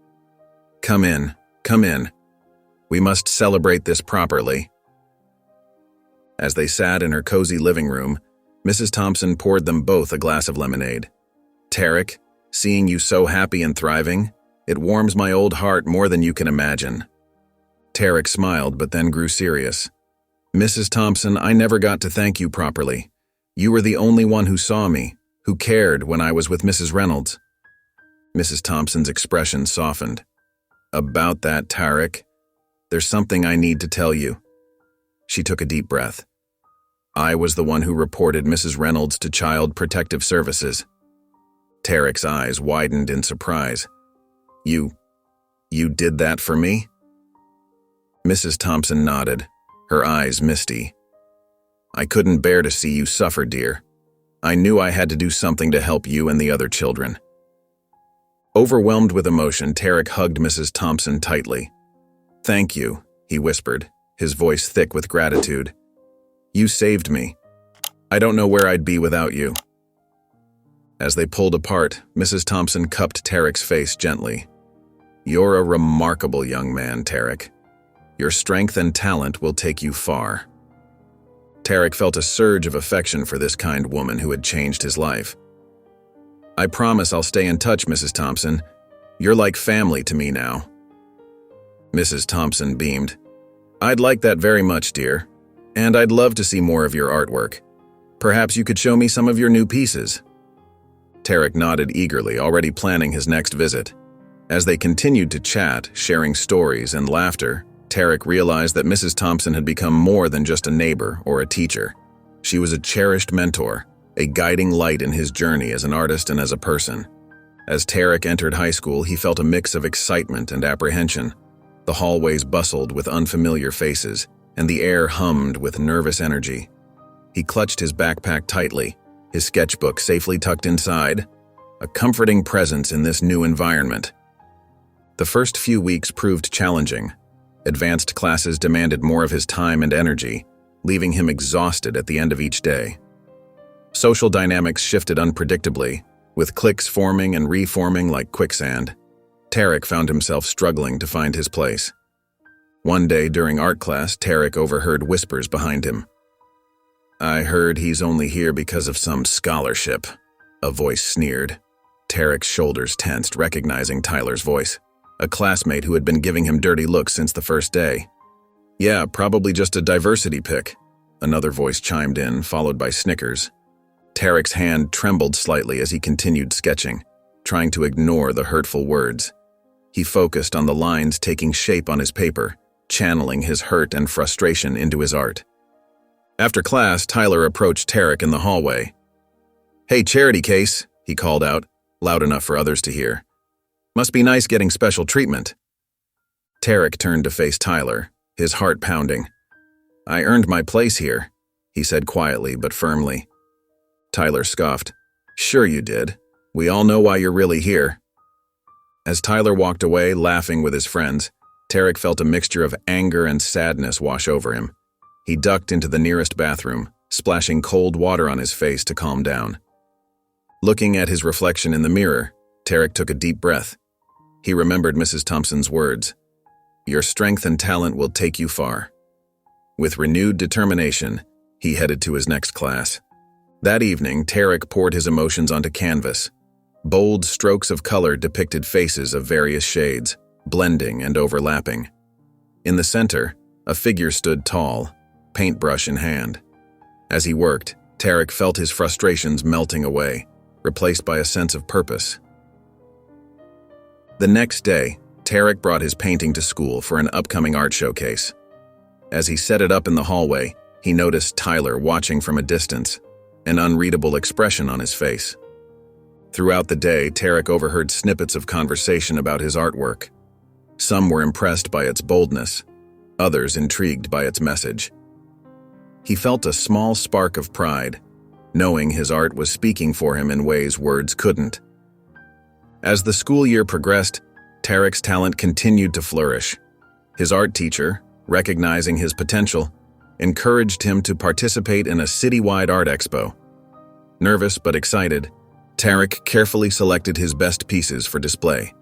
Come in. We must celebrate this properly." As they sat in her cozy living room, Mrs. Thompson poured them both a glass of lemonade. "Tarek, seeing you so happy and thriving, it warms my old heart more than you can imagine." Tarek smiled, but then grew serious. "Mrs. Thompson, I never got to thank you properly. You were the only one who saw me, who cared when I was with Mrs. Reynolds." Mrs. Thompson's expression softened. "About that, Tarek, there's something I need to tell you." She took a deep breath. "I was the one who reported Mrs. Reynolds to Child Protective Services." Tarek's eyes widened in surprise. You did that for me?" Mrs. Thompson nodded, her eyes misty. "I couldn't bear to see you suffer, dear. I knew I had to do something to help you and the other children." Overwhelmed with emotion, Tarek hugged Mrs. Thompson tightly. "Thank you," he whispered, his voice thick with gratitude. "You saved me. I don't know where I'd be without you." As they pulled apart, Mrs. Thompson cupped Tarek's face gently. "You're a remarkable young man, Tarek. Your strength and talent will take you far." Tarek felt a surge of affection for this kind woman who had changed his life. "I promise I'll stay in touch, Mrs. Thompson. You're like family to me now." Mrs. Thompson beamed. "I'd like that very much, dear. And I'd love to see more of your artwork. Perhaps you could show me some of your new pieces." Tarek nodded eagerly, already planning his next visit. As they continued to chat, sharing stories and laughter, Tarek realized that Mrs. Thompson had become more than just a neighbor or a teacher. She was a cherished mentor, a guiding light in his journey as an artist and as a person. As Tarek entered high school, he felt a mix of excitement and apprehension. The hallways bustled with unfamiliar faces, and the air hummed with nervous energy. He clutched his backpack tightly, his sketchbook safely tucked inside, a comforting presence in this new environment. The first few weeks proved challenging. Advanced classes demanded more of his time and energy, leaving him exhausted at the end of each day. Social dynamics shifted unpredictably, with cliques forming and reforming like quicksand. Tarek found himself struggling to find his place. One day during art class, Tarek overheard whispers behind him. "I heard he's only here because of some scholarship," a voice sneered. Tarek's shoulders tensed, recognizing Tyler's voice, a classmate who had been giving him dirty looks since the first day. "Yeah, probably just a diversity pick," another voice chimed in, followed by snickers. Tarek's hand trembled slightly as he continued sketching, trying to ignore the hurtful words. He focused on the lines taking shape on his paper, channeling his hurt and frustration into his art. After class, Tyler approached Tarek in the hallway. "Hey, charity case," he called out, loud enough for others to hear. "Must be nice getting special treatment." Tarek turned to face Tyler, his heart pounding. "I earned my place here," he said quietly but firmly. Tyler scoffed. "Sure you did. We all know why you're really here." As Tyler walked away, laughing with his friends, Tarek felt a mixture of anger and sadness wash over him. He ducked into the nearest bathroom, splashing cold water on his face to calm down. Looking at his reflection in the mirror, Tarek took a deep breath. He remembered Mrs. Thompson's words, "Your strength and talent will take you far." With renewed determination, he headed to his next class. That evening, Tarek poured his emotions onto canvas. Bold strokes of color depicted faces of various shades, blending and overlapping. In the center, a figure stood tall, paintbrush in hand. As he worked, Tarek felt his frustrations melting away, replaced by a sense of purpose. The next day, Tarek brought his painting to school for an upcoming art showcase. As he set it up in the hallway, he noticed Tyler watching from a distance, an unreadable expression on his face. Throughout the day, Tarek overheard snippets of conversation about his artwork. Some were impressed by its boldness, others intrigued by its message. He felt a small spark of pride, knowing his art was speaking for him in ways words couldn't. As the school year progressed, Tarek's talent continued to flourish. His art teacher, recognizing his potential, encouraged him to participate in a citywide art expo. Nervous but excited, Tarek carefully selected his best pieces for display.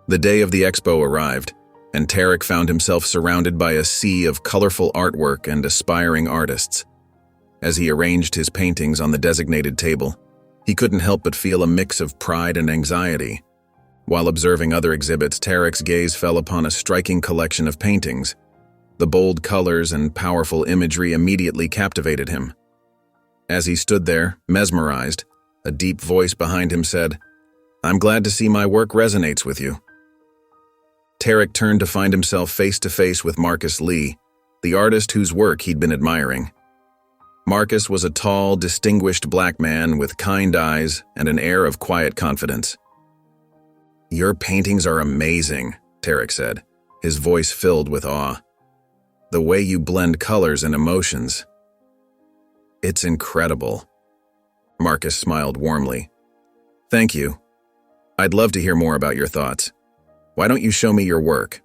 The day of the expo arrived, and Tarek found himself surrounded by a sea of colorful artwork and aspiring artists. As he arranged his paintings on the designated table, he couldn't help but feel a mix of pride and anxiety. While observing other exhibits, Tarek's gaze fell upon a striking collection of paintings. The bold colors and powerful imagery immediately captivated him. As he stood there, mesmerized, a deep voice behind him said, "I'm glad to see my work resonates with you." Tarek turned to find himself face to face with Marcus Lee, the artist whose work he'd been admiring. Marcus was a tall, distinguished black man with kind eyes and an air of quiet confidence. "Your paintings are amazing," Tarek said, his voice filled with awe. "The way you blend colors and emotions. It's incredible." Marcus smiled warmly. "Thank you." I'd love to hear more about your thoughts. Why don't you show me your work?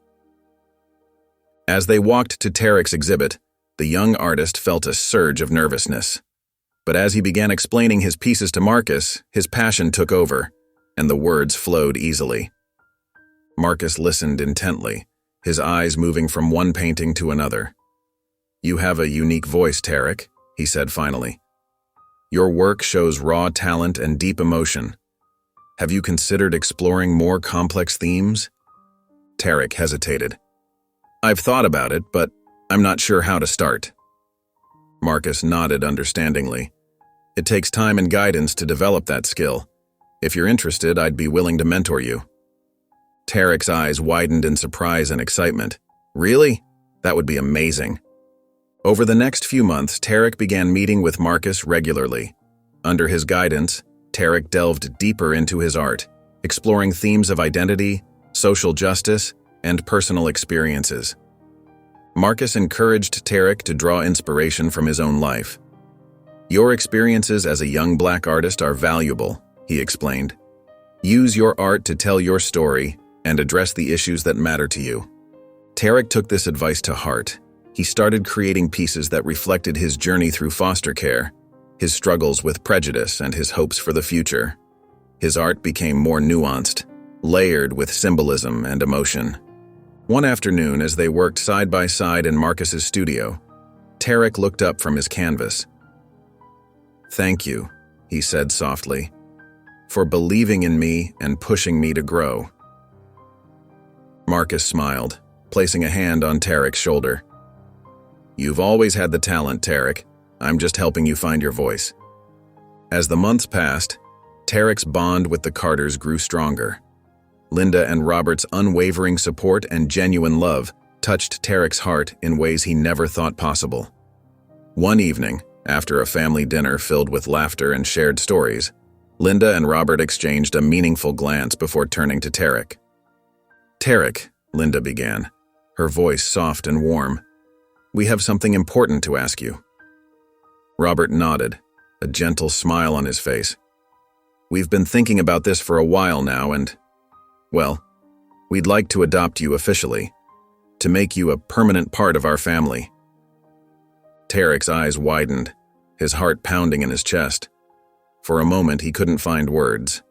As they walked to Tarek's exhibit, the young artist felt a surge of nervousness. But as he began explaining his pieces to Marcus, his passion took over, and the words flowed easily. Marcus listened intently, his eyes moving from one painting to another. "You have a unique voice, Tarek," he said finally. "Your work shows raw talent and deep emotion. Have you considered exploring more complex themes?" Tarek hesitated. "I've thought about it, but I'm not sure how to start." Marcus nodded understandingly. "It takes time and guidance to develop that skill. If you're interested, I'd be willing to mentor you." Tarek's eyes widened in surprise and excitement. "Really? That would be amazing." Over the next few months, Tarek began meeting with Marcus regularly. Under his guidance, Tarek delved deeper into his art, exploring themes of identity, social justice, and personal experiences. Marcus encouraged Tarek to draw inspiration from his own life. "Your experiences as a young Black artist are valuable," he explained. "Use your art to tell your story and address the issues that matter to you." Tarek took this advice to heart. He started creating pieces that reflected his journey through foster care, his struggles with prejudice, and his hopes for the future. His art became more nuanced, layered with symbolism and emotion. One afternoon, as they worked side by side in Marcus's studio, Tarek looked up from his canvas. "Thank you," he said softly, "for believing in me and pushing me to grow." Marcus smiled, placing a hand on Tarek's shoulder. "You've always had the talent, Tarek. I'm just helping you find your voice." As the months passed, Tarek's bond with the Carters grew stronger. Linda and Robert's unwavering support and genuine love touched Tarek's heart in ways he never thought possible. One evening, after a family dinner filled with laughter and shared stories, Linda and Robert exchanged a meaningful glance before turning to Tarek. "Tarek," Linda began, her voice soft and warm, "we have something important to ask you." Robert nodded, a gentle smile on his face. "We've been thinking about this for a while now and, well, we'd like to adopt you officially, to make you a permanent part of our family." Tarek's eyes widened, his heart pounding in his chest. For a moment, he couldn't find words.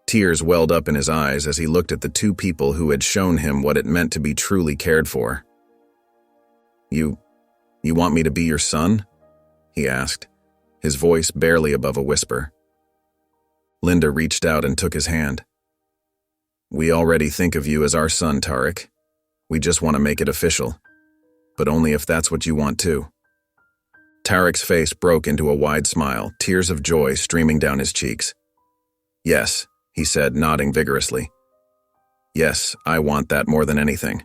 Tears welled up in his eyes as he looked at the two people who had shown him what it meant to be truly cared for. You want me to be your son?" he asked, his voice barely above a whisper. Linda reached out and took his hand. "We already think of you as our son, Tarek. We just want to make it official, but only if that's what you want too." Tarek's face broke into a wide smile, tears of joy streaming down his cheeks. "Yes," he said, nodding vigorously. "Yes, I want that more than anything."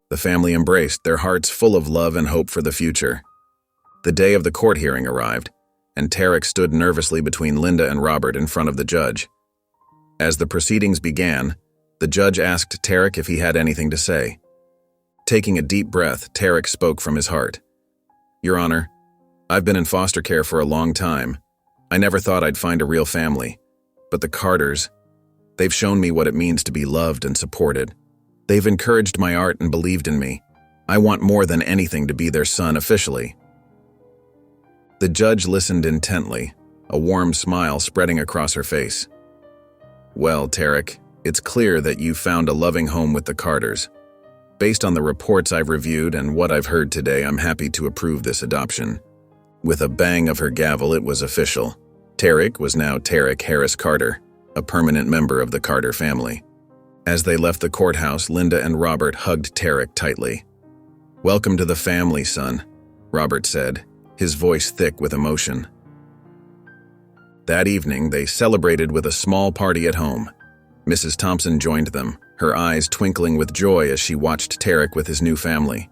The family embraced, their hearts full of love and hope for the future. The day of the court hearing arrived, and Tarek stood nervously between Linda and Robert in front of the judge. As the proceedings began, the judge asked Tarek if he had anything to say. Taking a deep breath, Tarek spoke from his heart. "Your Honor, I've been in foster care for a long time. I never thought I'd find a real family. But the Carters, they've shown me what it means to be loved and supported. They've encouraged my art and believed in me. I want more than anything to be their son officially." The judge listened intently, a warm smile spreading across her face. "Well, Tarek, it's clear that you've found a loving home with the Carters. Based on the reports I've reviewed and what I've heard today, I'm happy to approve this adoption." With a bang of her gavel, it was official. Tarek was now Tarek Harris Carter, a permanent member of the Carter family. As they left the courthouse, Linda and Robert hugged Tarek tightly. "Welcome to the family, son," Robert said, his voice thick with emotion. That evening, they celebrated with a small party at home. Mrs. Thompson joined them, her eyes twinkling with joy as she watched Tarek with his new family.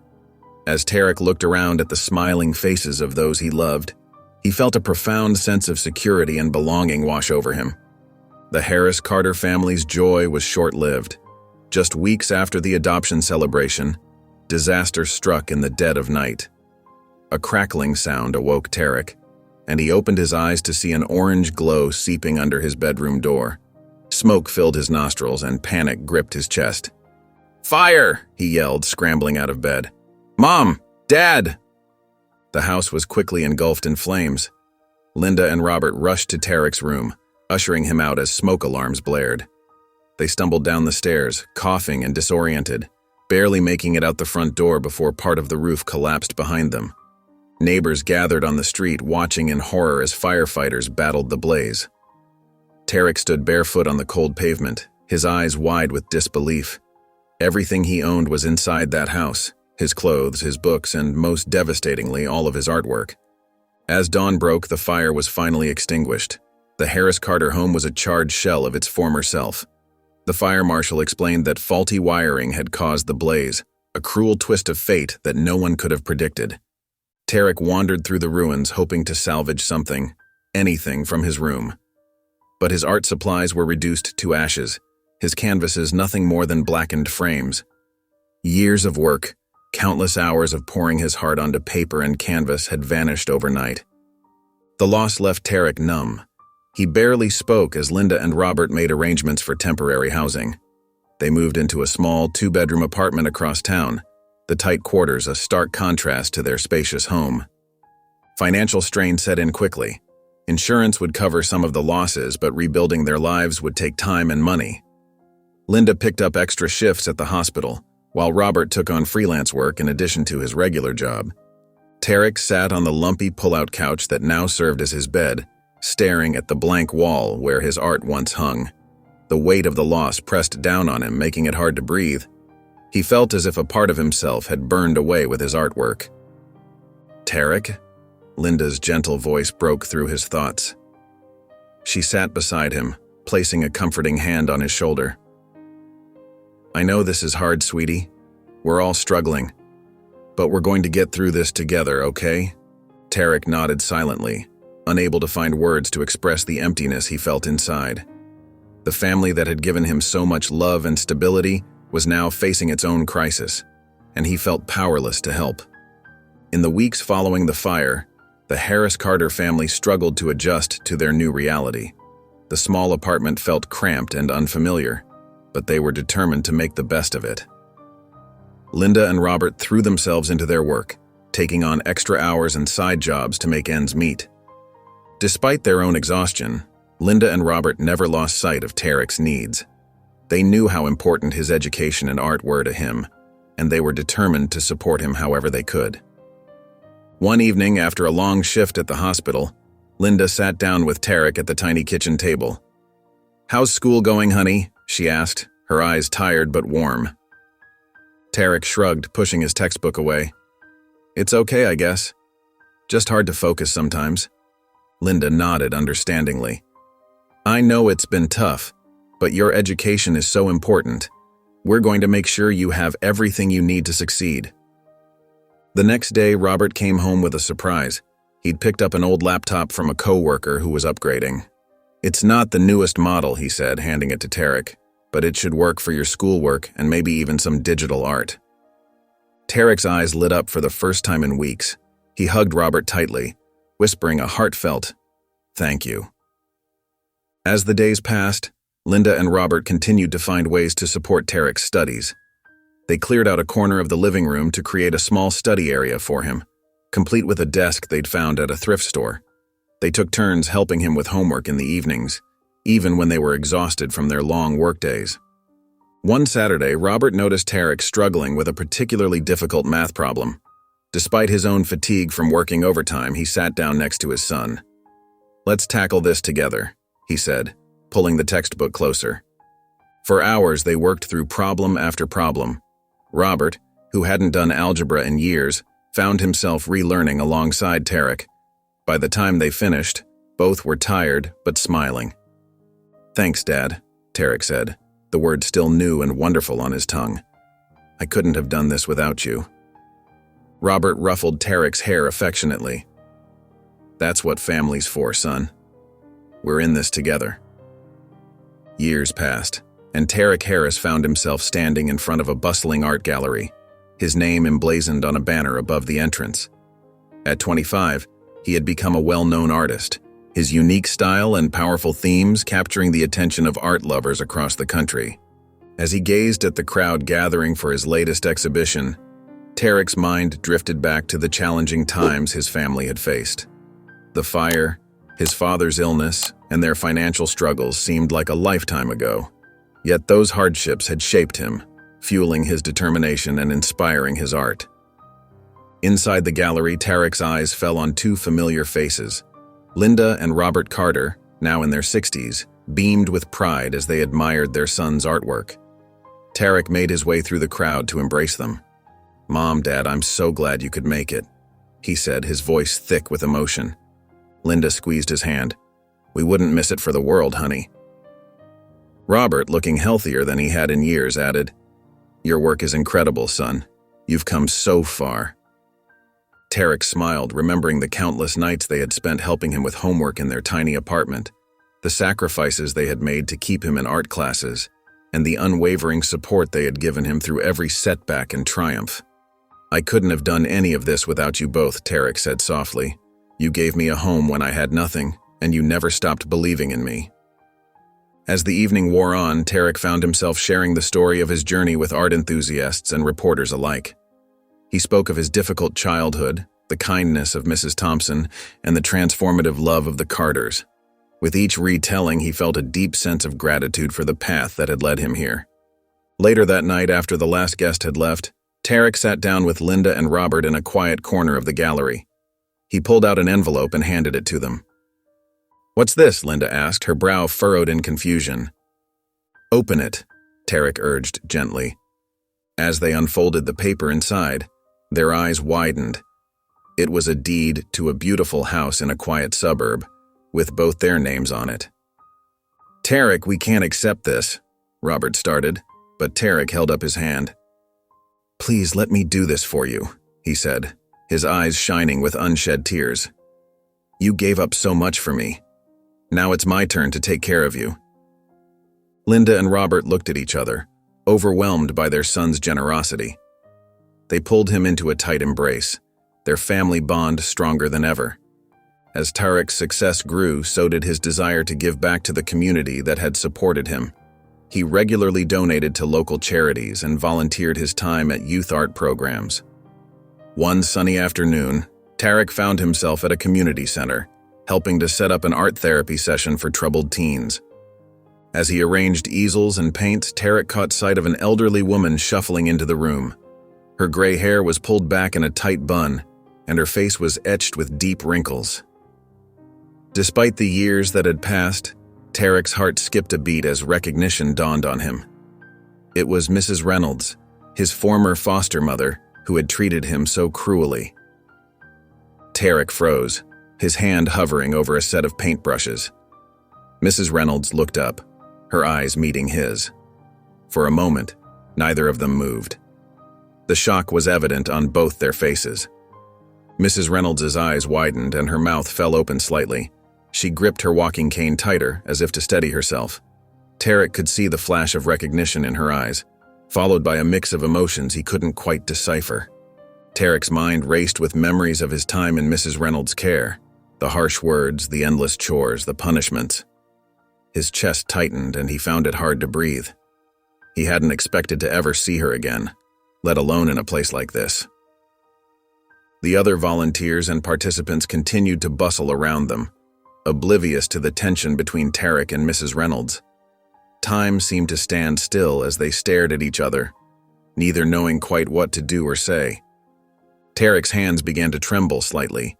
As Tarek looked around at the smiling faces of those he loved, he felt a profound sense of security and belonging wash over him. The Harris Carter family's joy was short-lived. Just weeks after the adoption celebration, disaster struck in the dead of night. A crackling sound awoke Tarek, and he opened his eyes to see an orange glow seeping under his bedroom door. Smoke filled his nostrils and panic gripped his chest. "Fire!" he yelled, scrambling out of bed. "Mom! Dad!" The house was quickly engulfed in flames. Linda and Robert rushed to Tarek's room, ushering him out as smoke alarms blared. They stumbled down the stairs, coughing and disoriented, barely making it out the front door before part of the roof collapsed behind them. Neighbors gathered on the street, watching in horror as firefighters battled the blaze. Tarek stood barefoot on the cold pavement, his eyes wide with disbelief. Everything he owned was inside that house: his clothes, his books, and most devastatingly, all of his artwork. As dawn broke, the fire was finally extinguished. The Harris Carter home was a charred shell of its former self. The fire marshal explained that faulty wiring had caused the blaze, a cruel twist of fate that no one could have predicted. Tarek wandered through the ruins, hoping to salvage something, anything from his room. But his art supplies were reduced to ashes, his canvases nothing more than blackened frames. Years of work, countless hours of pouring his heart onto paper and canvas had vanished overnight. The loss left Tarek numb. He barely spoke as Linda and Robert made arrangements for temporary housing. They moved into a small two-bedroom apartment across town, the tight quarters a stark contrast to their spacious home. Financial strain set in quickly. Insurance would cover some of the losses, but rebuilding their lives would take time and money. Linda picked up extra shifts at the hospital, while Robert took on freelance work in addition to his regular job. Tarek sat on the lumpy pull-out couch that now served as his bed, staring at the blank wall where his art once hung. The weight of the loss pressed down on him, making it hard to breathe. He felt as if a part of himself had burned away with his artwork. "Tarek?" Linda's gentle voice broke through his thoughts. She sat beside him, placing a comforting hand on his shoulder. "I know this is hard, sweetie. We're all struggling. But we're going to get through this together, okay?" Tarek nodded silently, unable to find words to express the emptiness he felt inside. The family that had given him so much love and stability was now facing its own crisis, and he felt powerless to help. In the weeks following the fire, the Harris Carter family struggled to adjust to their new reality. The small apartment felt cramped and unfamiliar, but they were determined to make the best of it. Linda and Robert threw themselves into their work, taking on extra hours and side jobs to make ends meet. Despite their own exhaustion, Linda and Robert never lost sight of Tarek's needs. They knew how important his education and art were to him, and they were determined to support him however they could. One evening, after a long shift at the hospital, Linda sat down with Tarek at the tiny kitchen table. "How's school going, honey?" she asked, her eyes tired but warm. Tarek shrugged, pushing his textbook away. "It's okay, I guess. Just hard to focus sometimes." Linda nodded understandingly. "I know it's been tough, but your education is so important. We're going to make sure you have everything you need to succeed." The next day, Robert came home with a surprise. He'd picked up an old laptop from a coworker who was upgrading. "It's not the newest model," he said, handing it to Tarek, "but it should work for your schoolwork and maybe even some digital art." Tarek's eyes lit up for the first time in weeks. He hugged Robert tightly, whispering a heartfelt, "Thank you." As the days passed, Linda and Robert continued to find ways to support Tarek's studies. They cleared out a corner of the living room to create a small study area for him, complete with a desk they'd found at a thrift store. They took turns helping him with homework in the evenings, even when they were exhausted from their long workdays. One Saturday, Robert noticed Tarek struggling with a particularly difficult math problem. Despite his own fatigue from working overtime, he sat down next to his son. "Let's tackle this together," he said, pulling the textbook closer. For hours, they worked through problem after problem. Robert, who hadn't done algebra in years, found himself relearning alongside Tarek. By the time they finished, both were tired but smiling. "Thanks, Dad," Tarek said, the word still new and wonderful on his tongue. "I couldn't have done this without you." Robert ruffled Tarek's hair affectionately. "That's what family's for, son. We're in this together." Years passed, and Tarek Harris found himself standing in front of a bustling art gallery, his name emblazoned on a banner above the entrance. At 25, he had become a well-known artist, his unique style and powerful themes capturing the attention of art lovers across the country. As he gazed at the crowd gathering for his latest exhibition, Tarek's mind drifted back to the challenging times his family had faced. The fire, his father's illness, and their financial struggles seemed like a lifetime ago. Yet those hardships had shaped him, fueling his determination and inspiring his art. Inside the gallery, Tarek's eyes fell on two familiar faces. Linda and Robert Carter, now in their 60s, beamed with pride as they admired their son's artwork. Tarek made his way through the crowd to embrace them. "Mom, Dad, I'm so glad you could make it," he said, his voice thick with emotion. Linda squeezed his hand. "We wouldn't miss it for the world, honey." Robert, looking healthier than he had in years, added, "Your work is incredible, son. You've come so far." Tarek smiled, remembering the countless nights they had spent helping him with homework in their tiny apartment, the sacrifices they had made to keep him in art classes, and the unwavering support they had given him through every setback and triumph. "I couldn't have done any of this without you both," Tarek said softly. "You gave me a home when I had nothing, and you never stopped believing in me." As the evening wore on, Tarek found himself sharing the story of his journey with art enthusiasts and reporters alike. He spoke of his difficult childhood, the kindness of Mrs. Thompson, and the transformative love of the Carters. With each retelling, he felt a deep sense of gratitude for the path that had led him here. Later that night, after the last guest had left, Tarek sat down with Linda and Robert in a quiet corner of the gallery. He pulled out an envelope and handed it to them. "What's this?" Linda asked, her brow furrowed in confusion. "Open it," Tarek urged gently. As they unfolded the paper inside, their eyes widened. It was a deed to a beautiful house in a quiet suburb, with both their names on it. "Tarek, we can't accept this," Robert started, but Tarek held up his hand. "Please let me do this for you," he said, his eyes shining with unshed tears. "You gave up so much for me. Now it's my turn to take care of you." Linda and Robert looked at each other, overwhelmed by their son's generosity. They pulled him into a tight embrace, their family bond stronger than ever. As Tarek's success grew, so did his desire to give back to the community that had supported him. He regularly donated to local charities and volunteered his time at youth art programs. One sunny afternoon, Tarek found himself at a community center, helping to set up an art therapy session for troubled teens. As he arranged easels and paints, Tarek caught sight of an elderly woman shuffling into the room. Her gray hair was pulled back in a tight bun, and her face was etched with deep wrinkles. Despite the years that had passed, Tarek's heart skipped a beat as recognition dawned on him. It was Mrs. Reynolds, his former foster mother, who had treated him so cruelly. Tarek froze, his hand hovering over a set of paintbrushes. Mrs. Reynolds looked up, her eyes meeting his. For a moment, neither of them moved. The shock was evident on both their faces. Mrs. Reynolds' eyes widened and her mouth fell open slightly. She gripped her walking cane tighter, as if to steady herself. Tarek could see the flash of recognition in her eyes, followed by a mix of emotions he couldn't quite decipher. Tarek's mind raced with memories of his time in Mrs. Reynolds' care, the harsh words, the endless chores, the punishments. His chest tightened and he found it hard to breathe. He hadn't expected to ever see her again, let alone in a place like this. The other volunteers and participants continued to bustle around them, oblivious to the tension between Tarek and Mrs. Reynolds. Time seemed to stand still as they stared at each other, neither knowing quite what to do or say. Tarek's hands began to tremble slightly.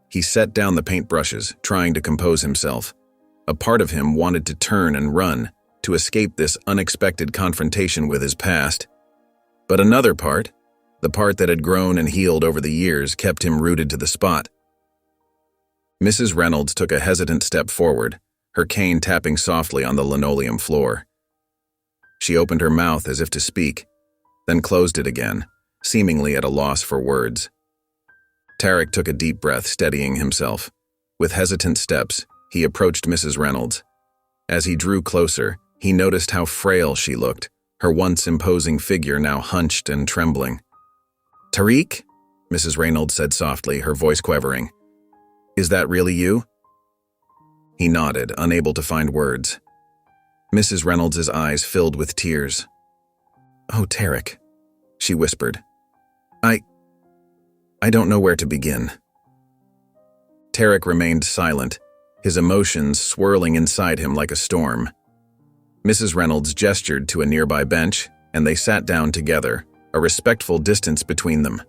He set down the paintbrushes, trying to compose himself. A part of him wanted to turn and run, to escape this unexpected confrontation with his past. But another part, the part that had grown and healed over the years, kept him rooted to the spot. Mrs. Reynolds took a hesitant step forward, her cane tapping softly on the linoleum floor. She opened her mouth as if to speak, then closed it again, seemingly at a loss for words. Tarek took a deep breath, steadying himself. With hesitant steps, he approached Mrs. Reynolds. As he drew closer, he noticed how frail she looked, her once imposing figure now hunched and trembling. "Tariq?" Mrs. Reynolds said softly, her voice quavering. "Is that really you?" He nodded, unable to find words. Mrs. Reynolds' eyes filled with tears. "Oh, Tarek," she whispered. I don't know where to begin." Tarek remained silent, his emotions swirling inside him like a storm. Mrs. Reynolds gestured to a nearby bench, and they sat down together, a respectful distance between them.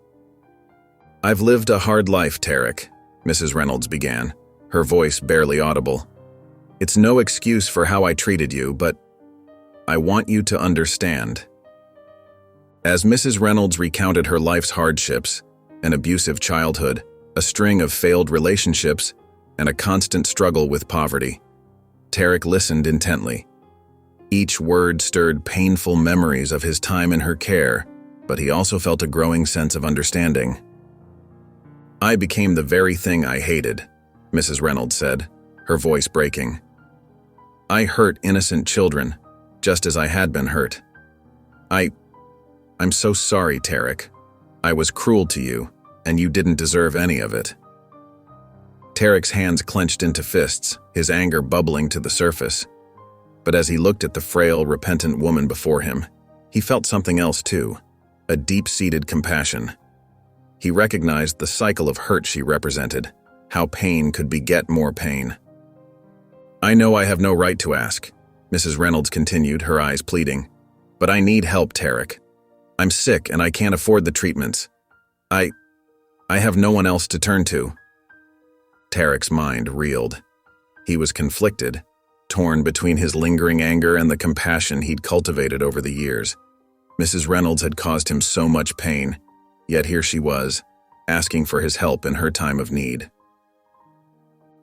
"I've lived a hard life, Tarek," Mrs. Reynolds began, her voice barely audible. "It's no excuse for how I treated you, but I want you to understand." As Mrs. Reynolds recounted her life's hardships, an abusive childhood, a string of failed relationships, and a constant struggle with poverty, Tarek listened intently. Each word stirred painful memories of his time in her care, but he also felt a growing sense of understanding. "I became the very thing I hated," Mrs. Reynolds said, her voice breaking. "I hurt innocent children, just as I had been hurt. I'm so sorry, Tarek. I was cruel to you, and you didn't deserve any of it." Tarek's hands clenched into fists, his anger bubbling to the surface. But as he looked at the frail, repentant woman before him, he felt something else too, a deep-seated compassion. He recognized the cycle of hurt she represented, how pain could beget more pain. "I know I have no right to ask," Mrs. Reynolds continued, her eyes pleading, "but I need help, Tarek. I'm sick and I can't afford the treatments. I have no one else to turn to." Tarek's mind reeled. He was conflicted, torn between his lingering anger and the compassion he'd cultivated over the years. Mrs. Reynolds had caused him so much pain, yet here she was, asking for his help in her time of need.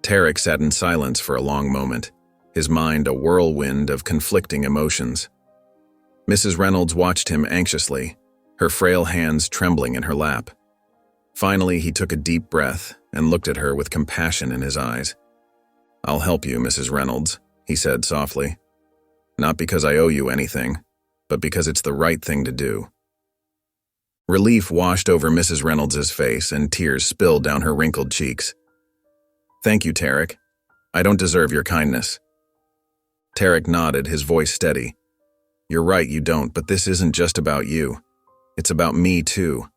Tarek sat in silence for a long moment, his mind a whirlwind of conflicting emotions. Mrs. Reynolds watched him anxiously, her frail hands trembling in her lap. Finally, he took a deep breath and looked at her with compassion in his eyes. "I'll help you, Mrs. Reynolds," he said softly. "Not because I owe you anything, but because it's the right thing to do." Relief washed over Mrs. Reynolds' face and tears spilled down her wrinkled cheeks. "Thank you, Tarek. I don't deserve your kindness." Tarek nodded, his voice steady. "You're right, you don't, but this isn't just about you. It's about me, too.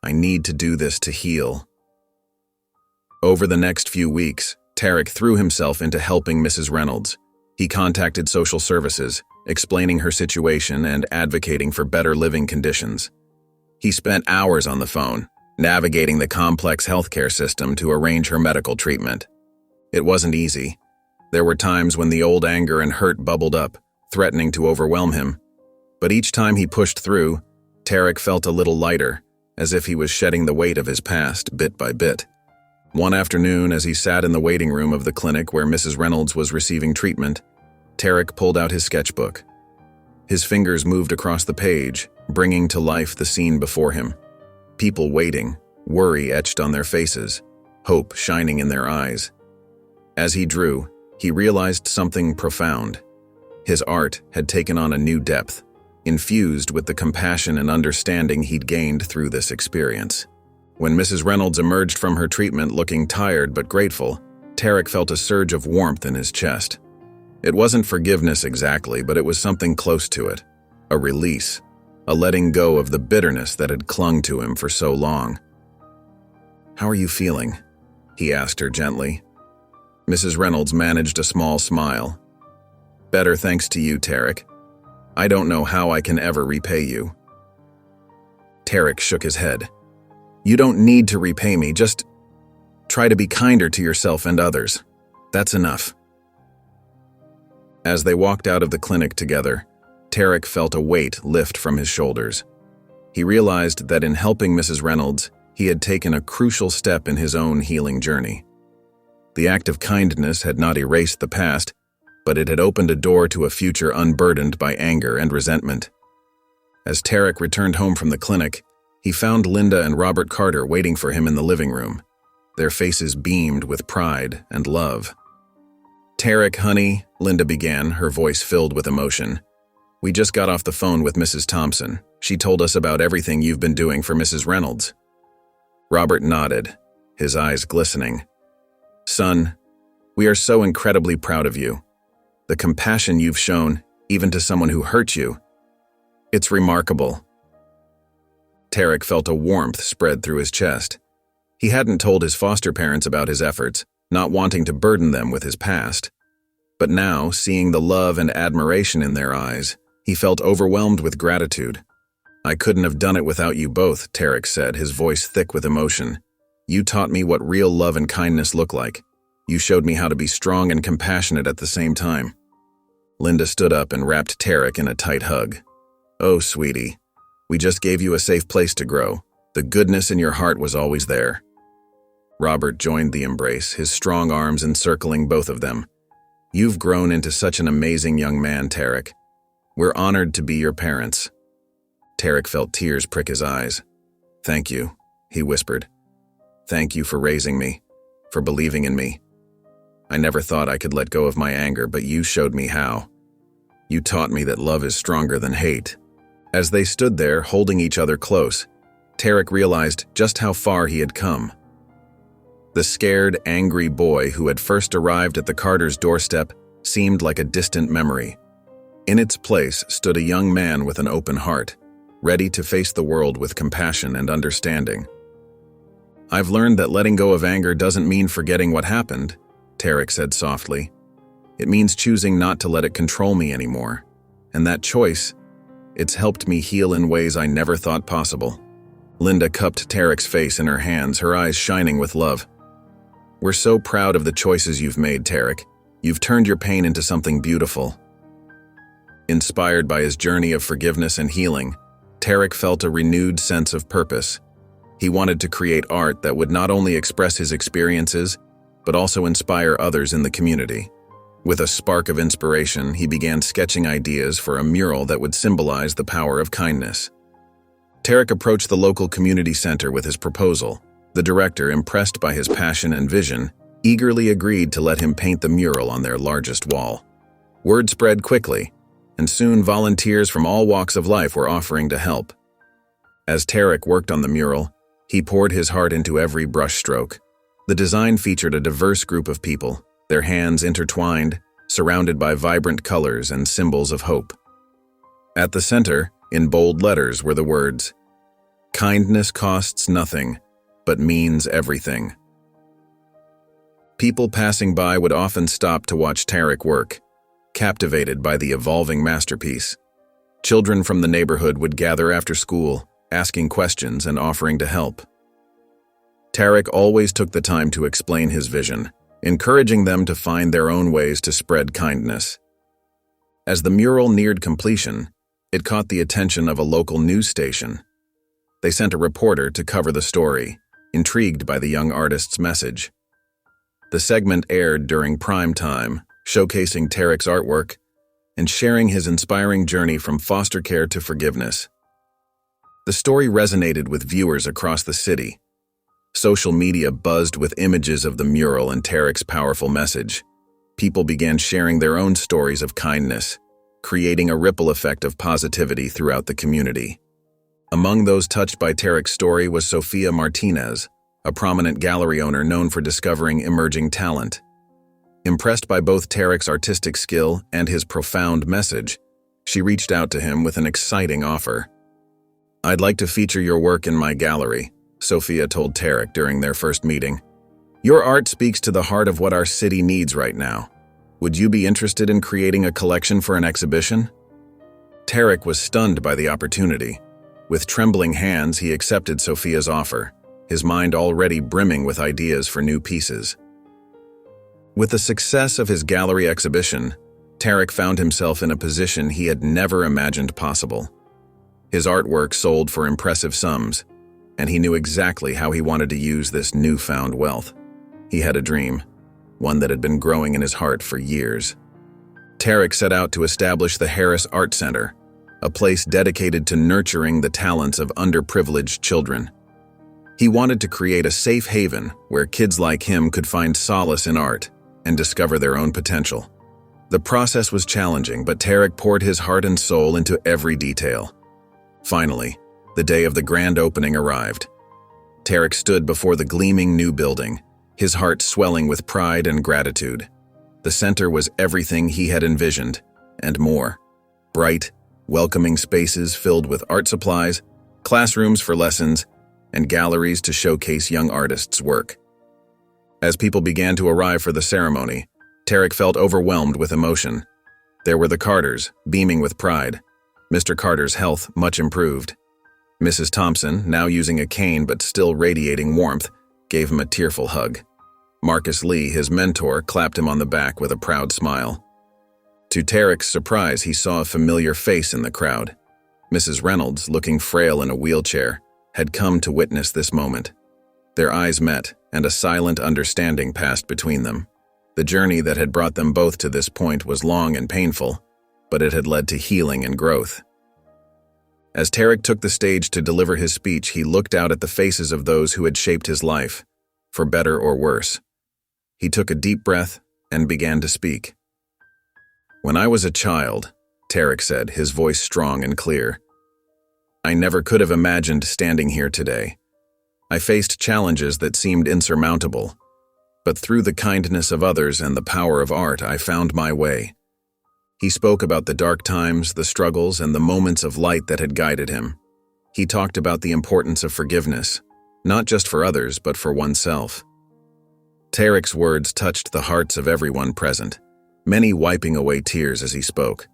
I need to do this to heal." Over the next few weeks, Tarek threw himself into helping Mrs. Reynolds. He contacted social services, explaining her situation and advocating for better living conditions. He spent hours on the phone, navigating the complex healthcare system to arrange her medical treatment. It wasn't easy. There were times when the old anger and hurt bubbled up, threatening to overwhelm him. But each time he pushed through, Tarek felt a little lighter, as if he was shedding the weight of his past bit by bit. One afternoon, as he sat in the waiting room of the clinic where Mrs. Reynolds was receiving treatment, Tarek pulled out his sketchbook. His fingers moved across the page, bringing to life the scene before him. People waiting, worry etched on their faces, hope shining in their eyes. As he drew, he realized something profound. His art had taken on a new depth, infused with the compassion and understanding he'd gained through this experience. When Mrs. Reynolds emerged from her treatment looking tired but grateful, Tarek felt a surge of warmth in his chest. It wasn't forgiveness exactly, but it was something close to it. A release, a letting go of the bitterness that had clung to him for so long. "How are you feeling?" he asked her gently. Mrs. Reynolds managed a small smile. "Better thanks to you, Tarek. I don't know how I can ever repay you." Tarek shook his head. "You don't need to repay me, just try to be kinder to yourself and others. That's enough." As they walked out of the clinic together, Tarek felt a weight lift from his shoulders. He realized that in helping Mrs. Reynolds, he had taken a crucial step in his own healing journey. The act of kindness had not erased the past, but it had opened a door to a future unburdened by anger and resentment. As Tarek returned home from the clinic, he found Linda and Robert Carter waiting for him in the living room. Their faces beamed with pride and love. "Tarek, honey," Linda began, her voice filled with emotion. "We just got off the phone with Mrs. Thompson. She told us about everything you've been doing for Mrs. Reynolds." Robert nodded, his eyes glistening. "Son, We are so incredibly proud of you. The compassion you've shown, even to someone who hurt you. It's remarkable." Tarek felt a warmth spread through his chest. He hadn't told his foster parents about his efforts, not wanting to burden them with his past. But now, seeing the love and admiration in their eyes, he felt overwhelmed with gratitude. "I couldn't have done it without you both," Tarek said, his voice thick with emotion. "You taught me what real love and kindness look like. You showed me how to be strong and compassionate at the same time." Linda stood up and wrapped Tarek in a tight hug. "Oh, sweetie, we just gave you a safe place to grow. The goodness in your heart was always there." Robert joined the embrace, his strong arms encircling both of them. "You've grown into such an amazing young man, Tarek. We're honored to be your parents." Tarek felt tears prick his eyes. "Thank you," he whispered. "Thank you for raising me, for believing in me. I never thought I could let go of my anger, but you showed me how. You taught me that love is stronger than hate." As they stood there, holding each other close, Tarek realized just how far he had come. The scared, angry boy who had first arrived at the Carters' doorstep seemed like a distant memory. In its place stood a young man with an open heart, ready to face the world with compassion and understanding. "I've learned that letting go of anger doesn't mean forgetting what happened," Tarek said softly. "It means choosing not to let it control me anymore. And that choice, it's helped me heal in ways I never thought possible." Linda cupped Tarek's face in her hands, her eyes shining with love. "We're so proud of the choices you've made, Tarek. You've turned your pain into something beautiful." Inspired by his journey of forgiveness and healing, Tarek felt a renewed sense of purpose. He wanted to create art that would not only express his experiences, but also inspire others in the community. With a spark of inspiration, he began sketching ideas for a mural that would symbolize the power of kindness. Tarek approached the local community center with his proposal. The director, impressed by his passion and vision, eagerly agreed to let him paint the mural on their largest wall. Word spread quickly, and soon volunteers from all walks of life were offering to help. As Tarek worked on the mural, he poured his heart into every brushstroke. The design featured a diverse group of people, their hands intertwined, surrounded by vibrant colors and symbols of hope. At the center, in bold letters, were the words, "Kindness costs nothing, but means everything." People passing by would often stop to watch Tarek work, captivated by the evolving masterpiece. Children from the neighborhood would gather after school, asking questions and offering to help. Tarek always took the time to explain his vision, encouraging them to find their own ways to spread kindness. As the mural neared completion, it caught the attention of a local news station. They sent a reporter to cover the story, intrigued by the young artist's message. The segment aired during prime time, showcasing Tarek's artwork and sharing his inspiring journey from foster care to forgiveness. The story resonated with viewers across the city. Social media buzzed with images of the mural and Tarek's powerful message. People began sharing their own stories of kindness, creating a ripple effect of positivity throughout the community. Among those touched by Tarek's story was Sofia Martinez, a prominent gallery owner known for discovering emerging talent. Impressed by both Tarek's artistic skill and his profound message, she reached out to him with an exciting offer. "I'd like to feature your work in my gallery," Sofia told Tarek during their first meeting. "Your art speaks to the heart of what our city needs right now. Would you be interested in creating a collection for an exhibition?" Tarek was stunned by the opportunity. With trembling hands, he accepted Sofia's offer, his mind already brimming with ideas for new pieces. With the success of his gallery exhibition, Tarek found himself in a position he had never imagined possible. His artwork sold for impressive sums, and he knew exactly how he wanted to use this newfound wealth. He had a dream, one that had been growing in his heart for years. Tarek set out to establish the Harris Art Center, a place dedicated to nurturing the talents of underprivileged children. He wanted to create a safe haven where kids like him could find solace in art and discover their own potential. The process was challenging, but Tarek poured his heart and soul into every detail. Finally, the day of the grand opening arrived. Tarek stood before the gleaming new building, his heart swelling with pride and gratitude. The center was everything he had envisioned, and more. Bright, welcoming spaces filled with art supplies, classrooms for lessons, and galleries to showcase young artists' work. As people began to arrive for the ceremony, Tarek felt overwhelmed with emotion. There were the Carters, beaming with pride. Mr. Carter's health much improved. Mrs. Thompson, now using a cane but still radiating warmth, gave him a tearful hug. Marcus Lee, his mentor, clapped him on the back with a proud smile. To Tarek's surprise, he saw a familiar face in the crowd. Mrs. Reynolds, looking frail in a wheelchair, had come to witness this moment. Their eyes met, and a silent understanding passed between them. The journey that had brought them both to this point was long and painful, but it had led to healing and growth. As Tarek took the stage to deliver his speech, he looked out at the faces of those who had shaped his life, for better or worse. He took a deep breath and began to speak. "When I was a child," Tarek said, his voice strong and clear, "I never could have imagined standing here today. I faced challenges that seemed insurmountable, but through the kindness of others and the power of art, I found my way." He spoke about the dark times, the struggles, and the moments of light that had guided him. He talked about the importance of forgiveness, not just for others, but for oneself. Tarek's words touched the hearts of everyone present, many wiping away tears as he spoke.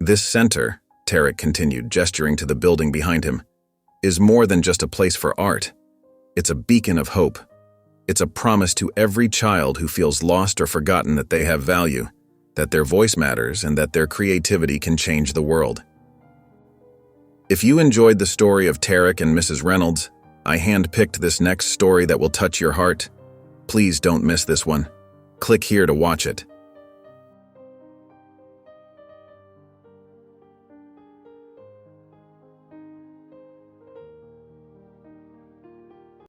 "This center," Tarek continued, gesturing to the building behind him, "is more than just a place for art. It's a beacon of hope. It's a promise to every child who feels lost or forgotten that they have value, that their voice matters, and that their creativity can change the world." If you enjoyed the story of Tarek and Mrs. Reynolds, I handpicked this next story that will touch your heart. Please don't miss this one. Click here to watch it.